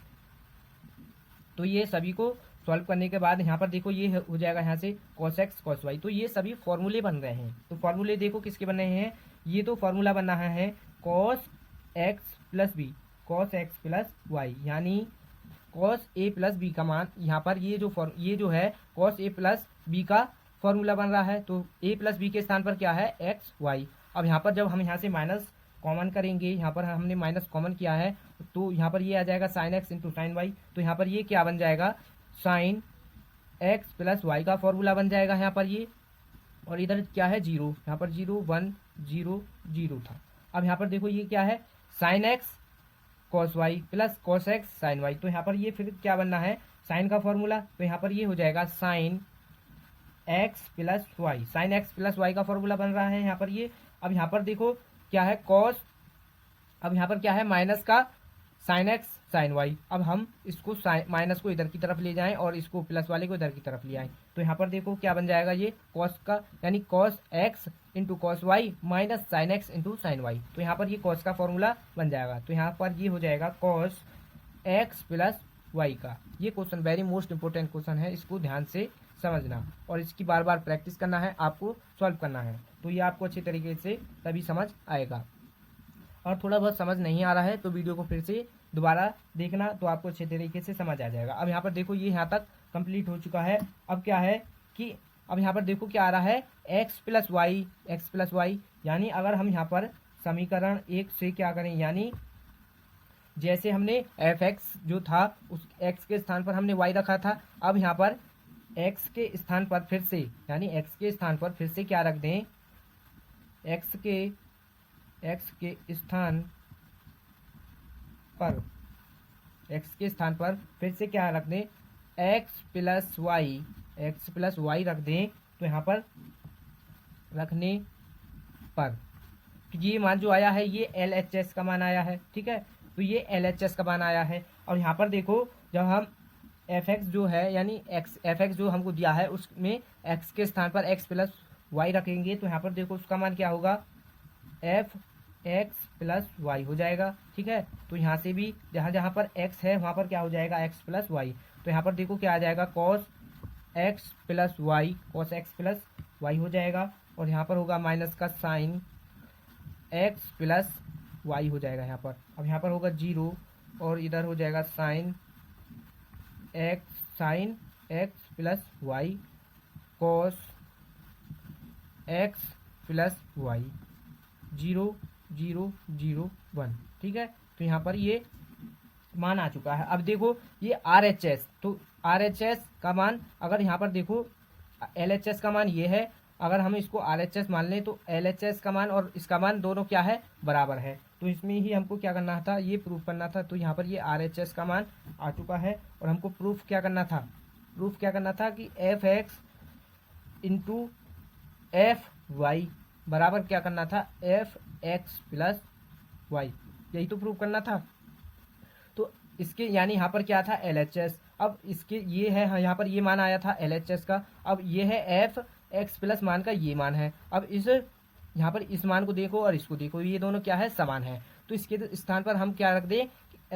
A: तो ये सभी को सॉल्व करने के बाद यहाँ पर देखो ये हो जाएगा यहाँ से कॉस एक्स कॉस वाई। तो ये सभी फॉर्मूले बन रहे हैं। तो फॉर्मूले देखो किसके बन रहे हैं, ये तो फॉर्मूला बन रहा है cos x plus b, cos x plus y, यानी कॉस ए प्लस बी का मान यहाँ पर ये जो है कॉस ए प्लस बी का फॉर्मूला बन रहा है। तो ए प्लस बी के स्थान पर क्या है एक्स वाई। अब यहाँ पर जब हम यहाँ से माइनस कॉमन करेंगे, यहाँ पर हमने माइनस कॉमन किया है तो यहाँ पर ये आ जाएगा sine x into sine y. तो यहाँ पर ये क्या बन जाएगा साइन एक्स प्लस वाई का फॉर्मूला बन जाएगा यहाँ पर ये, और इधर क्या है 0, यहाँ पर 0 1 0 0 था। अब यहाँ पर देखो ये क्या है sine x cos y plus cos x sine y. तो यहाँ पर ये फिर क्या बनना है साइन का फॉर्मूला, तो यहाँ पर ये हो जाएगा sine x plus y, sine x plus y का फॉर्मूला बन रहा है यहाँ पर ये। अब यहाँ पर देखो क्या है कॉस, अब यहाँ पर क्या है माइनस का साइन एक्स साइन वाई। अब हम इसको माइनस को इधर की तरफ ले जाएं और इसको प्लस वाले को इधर की तरफ ले आएं, तो यहाँ पर देखो क्या बन जाएगा ये कॉस का, यानी cos x into cos y minus sine x into sine y. तो यहाँ पर ये कॉस का फॉर्मूला बन जाएगा। तो यहाँ पर ये हो जाएगा कॉस एक्स प्लस वाई का। ये question very most important question है, इसको ध्यान से समझना और इसकी बार बार प्रैक्टिस करना है, आपको सॉल्व करना है, तो ये आपको अच्छे तरीके से तभी समझ आएगा। और थोड़ा बहुत समझ नहीं आ रहा है तो वीडियो को फिर से दोबारा देखना तो आपको अच्छे तरीके से समझ आ जाएगा। अब यहाँ पर देखो ये यहाँ तक कंप्लीट हो चुका है। अब क्या है कि अब यहाँ पर देखो क्या आ रहा है, एक्स प्लस वाई, यानी अगर हम यहाँ पर समीकरण 1 से क्या करें, यानी जैसे हमने एफ एक्स जो था उस एक्स के स्थान पर हमने वाई रखा था, अब यहाँ पर एक्स के स्थान पर फिर से, यानी एक्स के स्थान पर फिर से क्या रख दें, एक्स के स्थान पर फिर से क्या रख दें, एक्स प्लस वाई रख दें। तो यहाँ पर रखने पर तो ये मान जो आया है ये LHS का मान आया है, ठीक है। तो ये LHS का मान आया है। और यहाँ पर देखो जब हम fx जो है, यानी fx जो हमको दिया है उसमें x के स्थान पर x प्लस वाई रखेंगे, तो यहाँ पर देखो उसका मान क्या होगा, fx प्लस वाई हो जाएगा, ठीक है। तो यहाँ से भी जहाँ जहाँ पर x है वहाँ पर क्या हो जाएगा, x प्लस वाई। तो यहाँ पर देखो क्या आ जाएगा, cos x प्लस वाई हो जाएगा। और यहाँ पर होगा माइनस का साइन x प्लस वाई हो जाएगा यहाँ पर। अब यहाँ पर होगा 0 और इधर हो जाएगा sine x plus y cos x plus y 0 0 0 1, ठीक है। तो यहाँ पर ये मान आ चुका है। अब देखो ये RHS, तो RHS का मान अगर यहाँ पर देखो LHS का मान ये है, अगर हम इसको RHS मान लें तो LHS का मान और इसका मान दोनों क्या है, बराबर है। तो इसमें ही हमको क्या करना था, ये प्रूफ करना था। तो यहाँ पर ये RHS का मान आ चुका है और हमको प्रूफ क्या करना था कि fx इंटू एफ वाई बराबर क्या करना था, fx प्लस वाई, यही तो प्रूफ करना था। तो इसके यानी यहाँ पर क्या था, LHS। अब इसके ये है, यहाँ पर ये मान आया था LHS का। अब ये है fx प्लस मान का ये मान है। अब इस यहाँ पर इस मान को देखो और इसको देखो, ये दोनों क्या है, समान है। तो इसके स्थान पर हम क्या रख दें,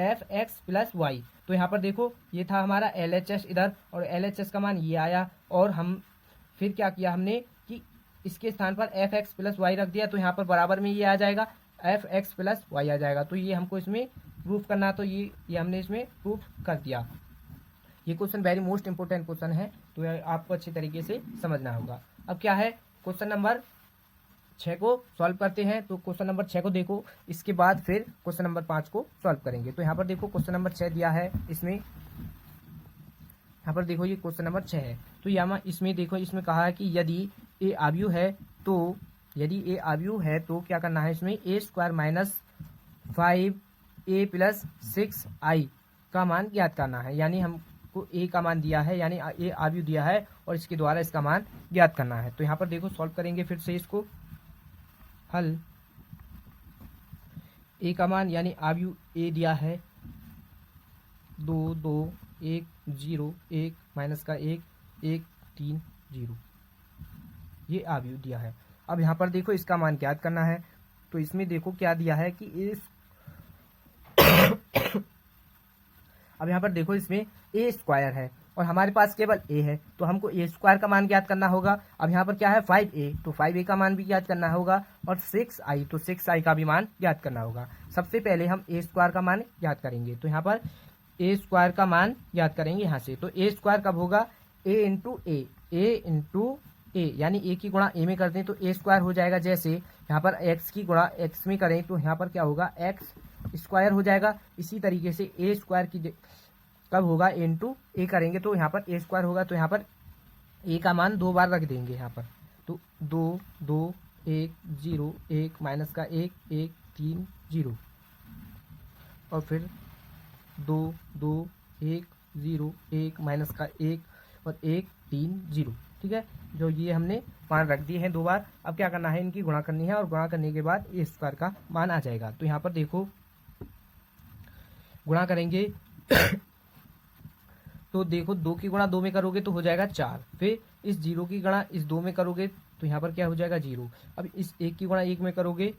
A: fx प्लस वाई। तो यहाँ पर देखो ये था हमारा LHS इधर और LHS का मान ये आया। और हम फिर क्या किया हमने कि इसके स्थान पर fx प्लस वाई रख दिया। तो यहाँ पर बराबर में ये आ जाएगा, fx प्लस वाई आ जाएगा। तो ये हमको इसमें प्रूफ करना, तो ये हमने इसमें प्रूफ कर दिया। ये question very most important question है, तो आपको अच्छे तरीके से समझना होगा। अब क्या है, क्वेश्चन नंबर 6 को सॉल्व करते हैं। तो क्वेश्चन नंबर 6 को देखो, इसके बाद फिर क्वेश्चन नंबर 5 को सॉल्व करेंगे। तो यहाँ पर देखो क्वेश्चन नंबर 6 दिया है, इसमें यहाँ पर देखो ये क्वेश्चन नंबर 6 है। तो यहाँ इसमें देखो, इसमें कहा है कि यदि ए आव्यूह है तो क्या करना है, इसमें a² minus 5a plus 6i का मान ज्ञात करना है। यानी हमको a का मान दिया है, यानी a आव्यूह दिया है और इसके द्वारा इसका मान ज्ञात करना है। तो यहाँ पर देखो सॉल्व करेंगे फिर से इसको हल। a का मान यानी आव्यूह a दिया है 2 2 1 0 1 माइनस का 1 1 3 0, ये आव्यूह दिया है। अब यहाँ पर देखो इसका मान ज्ञात करना है। तो इसमें देखो क्या दिया है कि इस अब यहाँ पर देखो इसमें a² है और हमारे पास केवल a है, तो हमको a² का मान ज्ञात करना होगा। अब यहाँ पर क्या है 5a, तो 5a का मान भी ज्ञात करना होगा और 6i, तो 6i का भी मान ज्ञात करना होगा। सबसे पहले हम a² का मान ज्ञात करेंगे। तो यहाँ पर a² का मान ज्ञात करेंगे यहाँ से। तो a² कब होगा, a इंटू ए, यानी a की गुणा a में कर दें तो a² हो जाएगा। जैसे यहाँ पर x की गुणा x में करें तो यहाँ पर क्या होगा, x² हो जाएगा। इसी तरीके से a² की कब होगा, a इंटू ए करेंगे तो यहाँ पर a² होगा। तो यहाँ पर a का मान 2 बार रख देंगे यहाँ पर। तो 2 2 1 0 1 माइनस का 1 1 3 0 और फिर 2 2 1 0 1 माइनस का 1 और 1 3 0, ठीक है। जो ये हमने मान रख दिए हैं 2 बार। अब क्या करना है, इनकी गुणा करनी है और गुणा करने के बाद a² का मान आ जाएगा। तो यहाँ पर देखो गुणा करेंगे तो देखो 2 की गुणा 2 में करोगे तो हो जाएगा 4, फिर इस 0 की गुणा इस 2 में करोगे तो यहाँ पर क्या हो जाएगा 0। अब इस 1 की गुणा 1 में करोगे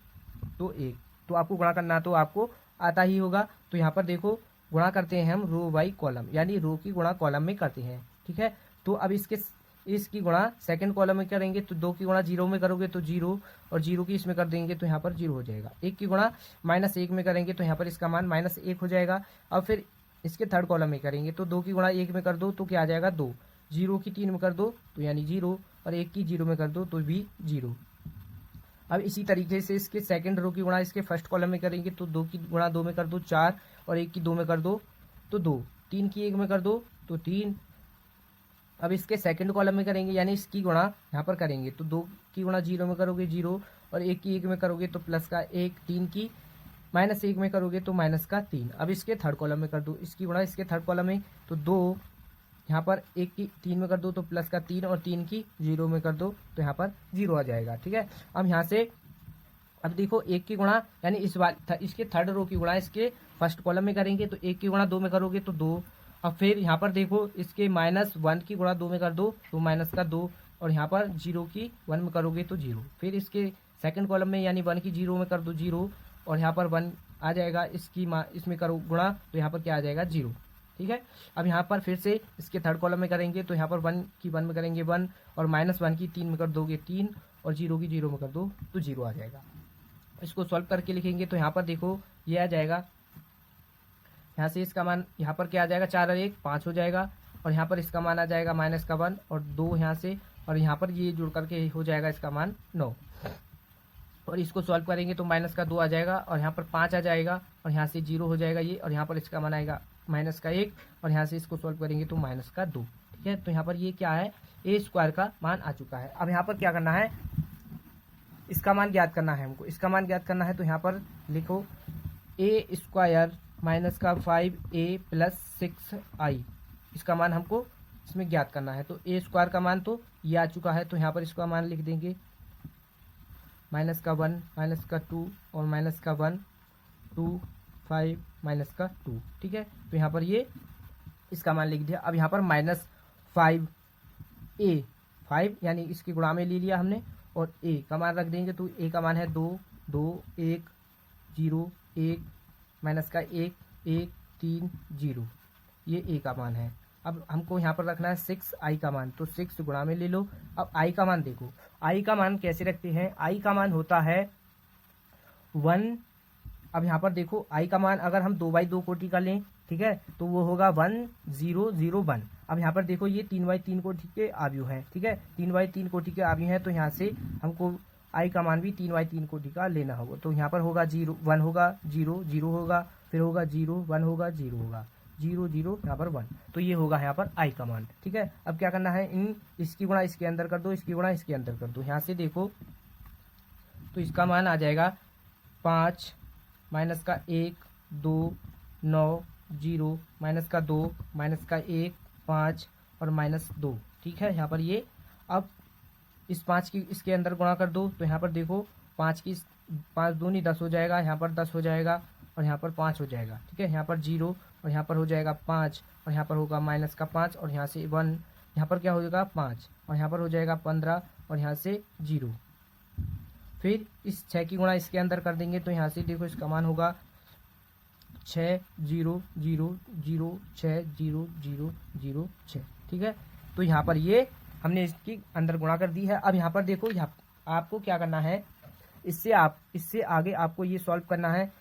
A: तो 1, तो आपको गुणा करना तो आपको आता ही होगा। तो यहाँ पर देखो गुणा करते हैं हम रो बाई कॉलम, यानी रो की गुणा कॉलम में करते हैं, ठीक है। तो अब इसके इसकी गुणा सेकंड कॉलम में करेंगे तो 2 की गुणा 0 में करोगे तो 0, और 0 की इसमें कर देंगे तो यहाँ पर 0 हो जाएगा। 1 की गुणा -1 में करेंगे तो यहाँ पर इसका मान -1 हो जाएगा। अब फिर इसके थर्ड कॉलम में करेंगे तो 2 की गुणा 1 में कर दो तो क्या आ जाएगा 2, 0 की 3 में कर दो तो यानी 0, और 1 की 0 में कर दो तो भी 0। अब इसी तरीके से इसके सेकंड रो की गुणा इसके फर्स्ट कॉलम में करेंगे तो 2 की गुणा 2 में कर दो 4, और 1 की 2 में कर दो तो 2, 3 की 1 में कर दो तो 3। अब इसके सेकंड कॉलम में करेंगे यानी इसकी गुणा यहाँ पर करेंगे तो 2 की गुणा 0 में करोगे 0, और 1 की 1 में करोगे तो प्लस का 1, 3 की -1 में करोगे तो माइनस का 3। अब इसके थर्ड कॉलम में कर दो इसकी गुणा इसके थर्ड कॉलम में तो 2, यहाँ पर 1 की 3 में कर दो तो प्लस का 3, और 3 की 0 में कर दो तो यहाँ पर 0 आ जाएगा। ठीक है, अब यहाँ से अब देखो 1 की गुणा यानी इसके थर्ड रो की गुणा इसके फर्स्ट कॉलम में करेंगे तो 1 की गुणा 2 में करोगे तो 2। अब फिर यहाँ पर देखो इसके -1 की गुणा 2 में कर दो तो माइनस का 2, और यहाँ पर 0 की 1 में करोगे तो 0। फिर इसके सेकंड कॉलम में यानी 1 की 0 में कर दो 0, और यहाँ पर 1 आ जाएगा, इसमें करो गुणा तो यहाँ पर क्या आ जाएगा 0। ठीक है, अब यहाँ पर फिर से इसके थर्ड कॉलम में करेंगे तो यहाँ पर 1 की 1 में करेंगे 1, और -1 की 3 में कर दोगे 3, और 0 की 0 में कर दो तो 0 आ जाएगा। इसको सॉल्व करके लिखेंगे तो यहाँ पर देखो ये आ जाएगा, यहाँ से इसका मान यहाँ पर क्या आ जाएगा 4 और 1 5 हो जाएगा, और यहाँ पर इसका मान आ जाएगा -1 और 2 यहाँ से, और यहाँ पर ये जुड़ करके हो जाएगा इसका मान 9। और इसको सॉल्व करेंगे तो -2 आ जाएगा, और यहाँ पर 5 आ जाएगा, और यहाँ से 0 हो जाएगा ये, और यहाँ पर इसका मान आएगा -1, और यहाँ से इसको सॉल्व करेंगे तो -2। ठीक है, तो यहाँ पर ये क्या है a² का मान आ चुका है। अब यहाँ पर क्या करना है, इसका मान ज्ञात करना है हमको, इसका मान ज्ञात करना है तो यहाँ पर लिखो a² -5a + 6i, इसका मान हमको इसमें ज्ञात करना है। तो a² का मान तो ये आ चुका है, तो यहाँ पर इसका मान लिख देंगे -1 -2 और -1 2 5 -2। ठीक है, तो यहाँ पर ये इसका मान लिख दिया। अब यहाँ पर -5a 5 यानी इसकी गुणा में ले लिया हमने, और a का मान रख देंगे तो a का मान है 2 2 1 0 1 -1 1 3 0, ये a का मान है। अब हमको यहाँ पर रखना है 6i का मान, तो 6 गुणा में ले लो। अब i का मान देखो, i का मान कैसे रखते हैं, i का मान होता है 1। अब यहाँ पर देखो i का मान अगर हम 2/2 कोटि का लें, ठीक है, तो वो होगा 1 0 0 1। अब यहाँ पर देखो ये 3/3 कोटि के आव्यूह हैं। ठीक है, 3/3 कोटि के आव्यूह हैं, तो यहाँ से हमको i का मान भी 3/3 कोटि का लेना होगा। तो यहाँ पर होगा 0 1 होगा 0 0 होगा, फिर होगा 0 1 होगा 0 होगा 0 0 यहाँ पर 1, तो ये होगा यहाँ पर i का मान। ठीक है, अब क्या करना है, इसकी गुणा इसके अंदर कर दो, इसकी गुणा इसके अंदर कर दो। यहाँ से देखो तो इसका मान आ जाएगा 5 -1 2 9 0 -2 -1 5 और -2। ठीक है, यहाँ पर ये अब इस 5 की इसके अंदर गुणा कर दो, तो यहाँ पर देखो 5 दूनी 10 हो जाएगा, यहाँ पर 10 हो जाएगा, और यहाँ पर 5 हो जाएगा। ठीक है, यहाँ पर 0 और यहाँ पर हो जाएगा 5, और यहाँ पर होगा -5, और यहाँ से 1, यहाँ पर क्या हो जाएगा 5, और यहाँ पर हो जाएगा 15, और यहाँ से 0। फिर इस 6 की गुणा इसके अंदर कर देंगे, तो यहाँ से देखो इसका मान होगा 6 0 0 0 6 0 0 0 6। ठीक है, तो यहाँ पर ये हमने इसकी अंदर गुणा कर दी है। अब यहाँ पर देखो, यहाँ आपको क्या करना है, इससे आगे आपको ये सॉल्व करना है,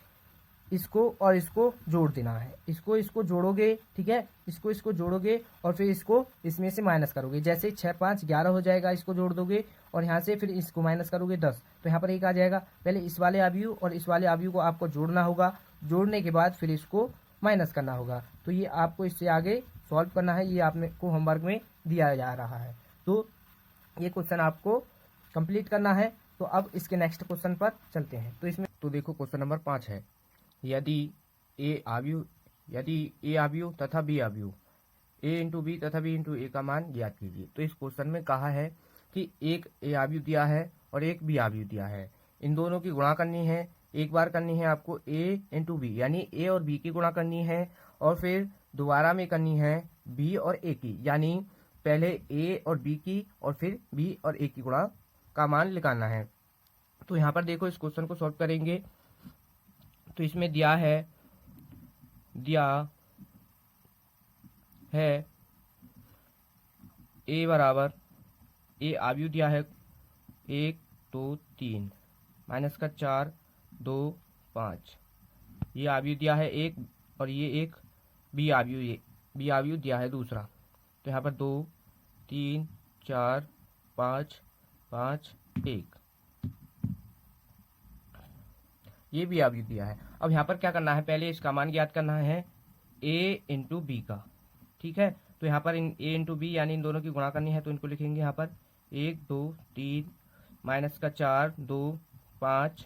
A: इसको और इसको जोड़ देना है, इसको जोड़ोगे। ठीक है, इसको जोड़ोगे, और फिर इसको इसमें से माइनस करोगे। जैसे 6 5 11 हो जाएगा, इसको जोड़ दोगे, और यहाँ से फिर इसको माइनस करोगे 10, तो यहाँ पर 1 आ जाएगा। पहले इस वाले आव्यूह और इस वाले आव्यूह को आपको जोड़ना होगा, जोड़ने के बाद फिर इसको माइनस करना होगा। तो ये आपको इससे आगे सॉल्व करना है, ये आपको होमवर्क में दिया जा रहा है। तो ये क्वेश्चन आपको कंप्लीट करना है। तो अब इसके नेक्स्ट क्वेश्चन पर चलते हैं। तो इसमें तो देखो क्वेश्चन नंबर 5 है, यदि ए आव्यूह तथा बी आव्यूह a इंटू बी तथा b इंटू ए का मान ज्ञात कीजिए। तो इस क्वेश्चन में कहा है कि एक ए आव्यूह दिया है और एक बी आव्यूह दिया है, इन दोनों की गुणा करनी है। एक बार करनी है आपको a इंटू बी, यानी a और b की गुणा करनी है, और फिर दोबारा में करनी है b और a की, यानी पहले a और b की और फिर b और a की गुणा का मान निकालना है। तो यहाँ पर देखो इस क्वेश्चन को सॉल्व करेंगे, तो इसमें दिया है a बराबर ए आव्यूह दिया है 1 2 3 माइनस का 4 2 5, ये आव्यूह दिया है 1 और ये एक बी आव्यूह दिया है दूसरा। तो यहाँ पर 2 3 4 5 5 1, ये भी आव्यूह दिया है। अब यहाँ पर क्या करना है, पहले इसका मान ज्ञात करना है a इंटू बी का, ठीक है। तो यहाँ पर इन a इंटू बी यानी इन दोनों की गुणा करनी है, तो इनको लिखेंगे यहाँ पर 1 2 3 माइनस का 4 2 5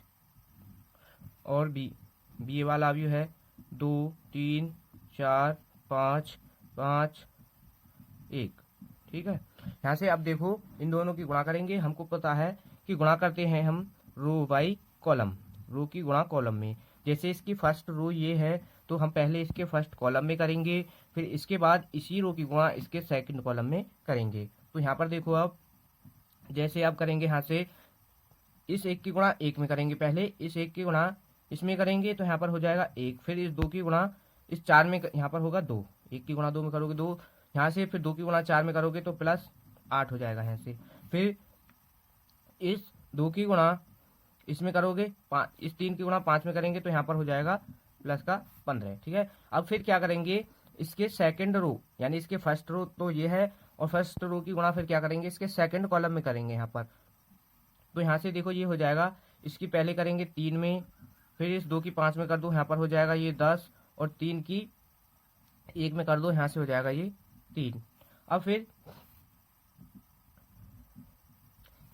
A: और बी वाला आव्यूह है 2 3 4 5 5 1, ठीक है। यहाँ से अब देखो इन दोनों की गुणा करेंगे, हमको पता है कि गुणा करते हैं हम रो बाई कॉलम, रो की गुणा कॉलम में। जैसे इसकी फर्स्ट रो ये है तो हम पहले इसके फर्स्ट कॉलम में करेंगे, फिर इसके बाद इसी रो की गुणा इसके सेकंड कॉलम में करेंगे। तो यहाँ पर देखो अब जैसे आप करेंगे यहाँ से इस 1 की गुणा 1 में करेंगे, पहले इस 1 की गुणा इसमें करेंगे तो यहाँ पर हो जाएगा 1, फिर इस 2 की गुणा इस 4 में यहाँ पर होगा 2, 1 की गुणा 2 में करोगे 2, यहाँ से फिर 2 की गुणा 4 में करोगे तो प्लस 8 हो जाएगा यहाँ से, फिर इस 2 की गुणा इसमें करोगे 5, इस 3 की गुणा 5 में करेंगे तो यहाँ पर हो जाएगा प्लस का 15, ठीक है। अब फिर क्या करेंगे, इसके सेकंड रो यानी इसके फर्स्ट रो तो ये है और फर्स्ट रो की गुणा फिर क्या करेंगे इसके सेकंड कॉलम में करेंगे यहाँ पर। तो यहाँ से देखो ये हो जाएगा, इसकी पहले करेंगे 3 में, फिर इस 2 की 5 में कर दो, यहाँ पर हो जाएगा ये 10 और 3 की 1 में कर दो, यहाँ से हो जाएगा ये 3। अब फिर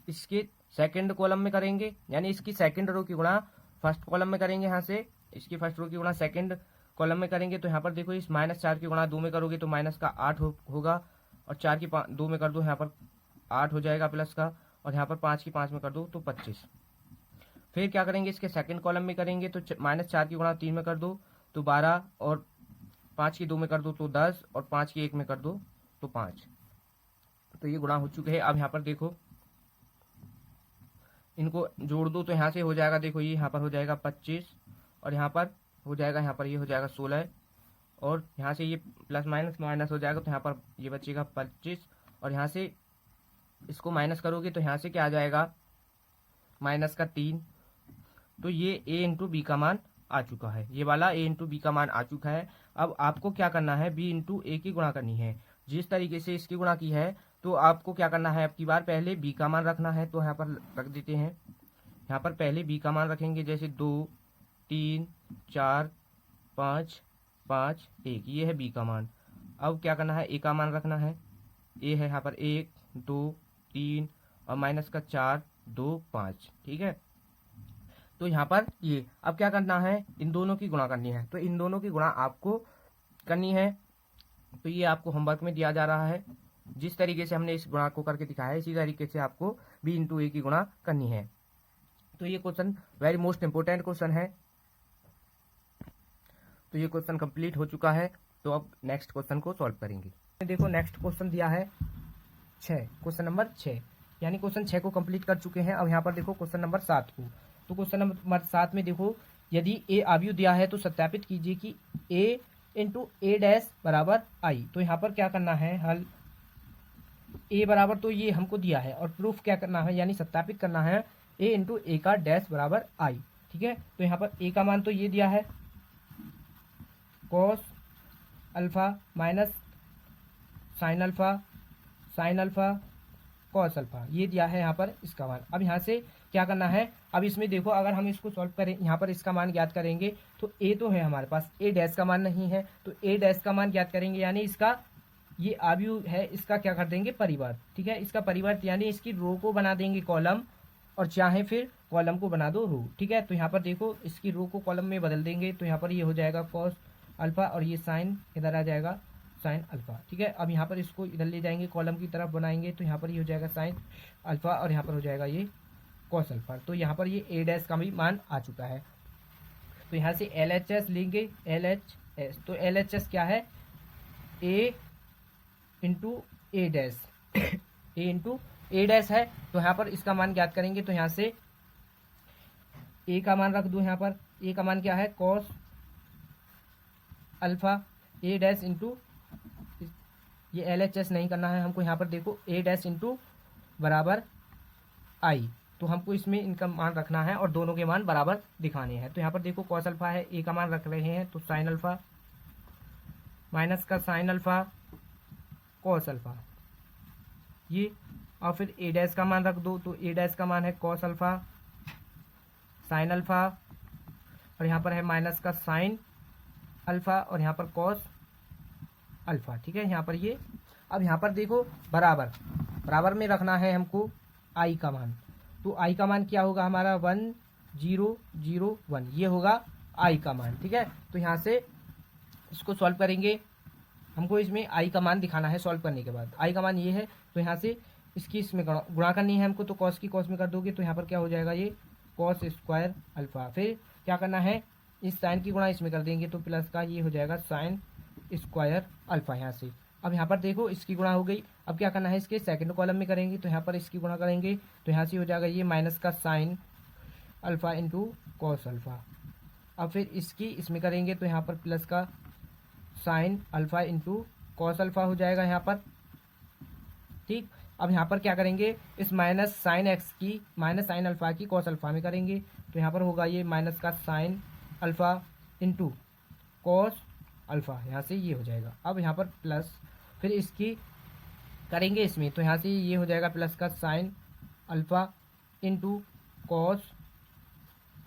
A: इसके सेकंड कॉलम में करेंगे यानी इसकी सेकंड रो की गुणा फर्स्ट कॉलम में करेंगे, यहाँ से इसकी फर्स्ट रो की गुणा सेकंड कॉलम में करेंगे। तो यहाँ पर देखो इस -4 की गुणा 2 में करोगे तो माइनस का 8 होगा और 4 की 2 में कर दो, यहाँ पर 8 हो जाएगा प्लस का, और यहाँ पर 5 की 5 में कर दो तो 25। फिर क्या करेंगे इसके सेकंड कॉलम में करेंगे तो -4 की गुणा 3 में कर दो तो 12 और 5 की 2 में कर दो तो 10 और 5 की 1 में कर दो तो 5। तो ये गुणा हो चुके हैं। अब यहाँ पर देखो इनको जोड़ दो तो यहाँ से हो जाएगा, देखो ये यहाँ पर हो जाएगा 25 और यहाँ पर हो जाएगा, यहाँ पर ये हो जाएगा 16 और यहाँ से ये प्लस माइनस माइनस हो जाएगा तो यहाँ पर ये बचेगा 25 और यहाँ से इसको माइनस करोगे तो यहाँ से क्या आ जाएगा माइनस का 3। तो ये a इंटू बी का मान आ चुका है, ये वाला a इंटू बी का मान आ चुका है। अब आपको क्या करना है, b इंटू ए की गुणा करनी है। जिस तरीके से इसकी गुणा की है तो आपको क्या करना है, अब की बार पहले b का मान रखना है। तो यहाँ पर रख देते हैं, यहाँ पर पहले b का मान रखेंगे, जैसे 2 3 4 5 5 1, ये है b का मान। अब क्या करना है, a का मान रखना है, a है यहाँ पर 1 2 3 और माइनस का 4 2 5, ठीक है। तो यहाँ पर ये अब क्या करना है, इन दोनों की गुणा करनी है। तो इन दोनों की गुणा आपको करनी है, तो ये आपको होमवर्क में दिया जा रहा है। जिस तरीके से हमने इस गुणा को करके दिखाया है इसी तरीके से आपको b इंटू ए की गुणा करनी है। तो ये question very most important question है। तो ये क्वेश्चन कंप्लीट हो चुका है। तो अब नेक्स्ट क्वेश्चन को सॉल्व करेंगे। देखो नेक्स्ट क्वेश्चन दिया है 6, क्वेश्चन नंबर 6, यानी क्वेश्चन 6 को कंप्लीट कर चुके हैं। अब यहाँ पर देखो क्वेश्चन नंबर 7 को। तो क्वेश्चन नंबर 7 में देखो, यदि ए आव्यूह दिया है तो सत्यापित कीजिए कि a इंटू ए डैश बराबर आई। तो यहाँ पर क्या करना है, हल a बराबर तो ये हमको दिया है और प्रूफ क्या करना है यानी सत्यापित करना है a इंटू ए का डैश बराबर आई, ठीक है। तो यहाँ पर a का मान तो ये दिया है cos alpha minus sine alpha cos alpha, ये दिया है यहाँ पर इसका मान। अब यहाँ से क्या करना है, अब इसमें देखो अगर हम इसको सॉल्व करें, यहाँ पर इसका मान ज्ञात करेंगे तो a तो है हमारे पास, a डैश का मान नहीं है, तो a डैश का मान ज्ञात करेंगे यानी इसका ये आव्यूह है, इसका क्या कर देंगे परिवर्त, ठीक है। इसका परिवर्त यानी इसकी रो को बना देंगे कॉलम और चाहे फिर कॉलम को बना दो रो, ठीक है। तो यहाँ पर देखो इसकी रो को कॉलम में बदल देंगे तो यहाँ पर ये हो जाएगा कॉस अल्फा और ये साइन इधर आ जाएगा साइन अल्फा, ठीक है। अब यहाँ पर इसको इधर ले जाएंगे कॉलम की तरफ बनाएंगे तो यहाँ पर ये हो जाएगा साइन अल्फा और यहाँ पर हो जाएगा ये कॉस अल्फा। तो यहाँ पर ये ए डैश का भी मान आ चुका है। तो यहाँ से LHS लेंगे, LHS, तो LHS क्या है, ए इंटू ए डैश, ए इंटू ए डैश है। तो यहाँ पर इसका मान ज्ञात करेंगे तो यहाँ से ए का मान रख दो, यहाँ पर ए का मान क्या है कॉस अल्फा ए डैश इंटू, ये LHS नहीं करना है हमको, यहाँ पर देखो ए डैश इंटू बराबर आई। तो हमको इसमें इनका मान रखना है और दोनों के मान बराबर दिखाने हैं। तो यहाँ पर देखो कॉस अल्फा है, ए का मान रख रहे हैं तो साइन अल्फा माइनस का साइन अल्फा कॉस अल्फा ये, और फिर ए डैश का मान रख दो तो ए डैश का मान है कॉस अल्फा साइन अल्फा, और यहाँ पर है माइनस का साइन अल्फा और यहाँ पर कॉस अल्फा। ठीक है, यहाँ पर ये, अब यहाँ पर देखो बराबर बराबर में रखना है हमको आई का मान। तो आई का मान क्या होगा हमारा 1001, ये होगा आई का मान। ठीक है, तो यहाँ से इसको सॉल्व करेंगे, हमको इसमें आई का मान दिखाना है। सॉल्व करने के बाद आई का मान ये है, तो यहाँ से इसकी इसमें गुणा करनी है हमको। तो कॉस की कॉस में कर दोगे तो यहाँ पर क्या हो जाएगा, ये कॉस स्क्वायर अल्फा। फिर क्या करना है, इस साइन की गुणा इसमें कर देंगे तो प्लस का ये हो जाएगा साइन स्क्वायर अल्फा यहाँ से। अब यहाँ पर देखो इसकी गुणा हो गई, अब क्या करना है, इसके सेकंड कॉलम में करेंगे तो यहाँ पर इसकी गुणा करेंगे तो यहाँ से हो जाएगा ये माइनस का sine alpha into cos alpha. अब फिर इसकी इसमें करेंगे तो यहाँ पर प्लस का sine alpha into cos alpha हो जाएगा यहाँ पर। ठीक, अब यहाँ पर क्या करेंगे, इस माइनस साइन एक्स की माइनस साइन अल्फा की कॉस अल्फा में करेंगे तो यहाँ पर होगा ये माइनस का sine alpha into cos alpha, यहाँ से ये हो जाएगा। अब यहाँ पर प्लस फिर इसकी करेंगे इसमें तो यहाँ से ये हो जाएगा प्लस का sine alpha into cos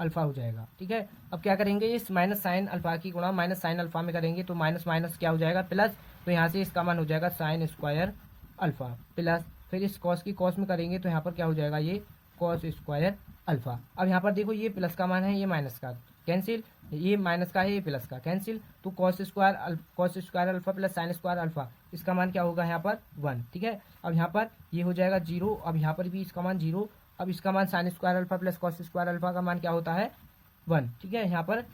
A: alpha हो जाएगा। ठीक है, अब क्या करेंगे, इस माइनस साइन अल्फा की गुणा माइनस साइन अल्फा में करेंगे तो माइनस माइनस क्या हो जाएगा प्लस, तो यहाँ से इसका मान हो जाएगा साइन स्क्वायर अल्फा प्लस, फिर इस कॉस की कॉस में करेंगे तो यहाँ पर क्या हो जाएगा, ये कॉस स्क्वायर अल्फा। अब यहाँ पर देखो ये प्लस का मान है, ये माइनस का कैंसिल, ये माइनस का है, ये प्लस का कैंसिल, तो cos square alpha plus sine square alpha, इसका मान क्या होगा यहाँ पर 1। ठीक है, अब यहाँ पर ये हो जाएगा 0, अब यहाँ पर भी इसका मान 0, अब इसका मान sine square alpha plus cos square alpha का मान क्या होता है 1। ठीक है, यहाँ पर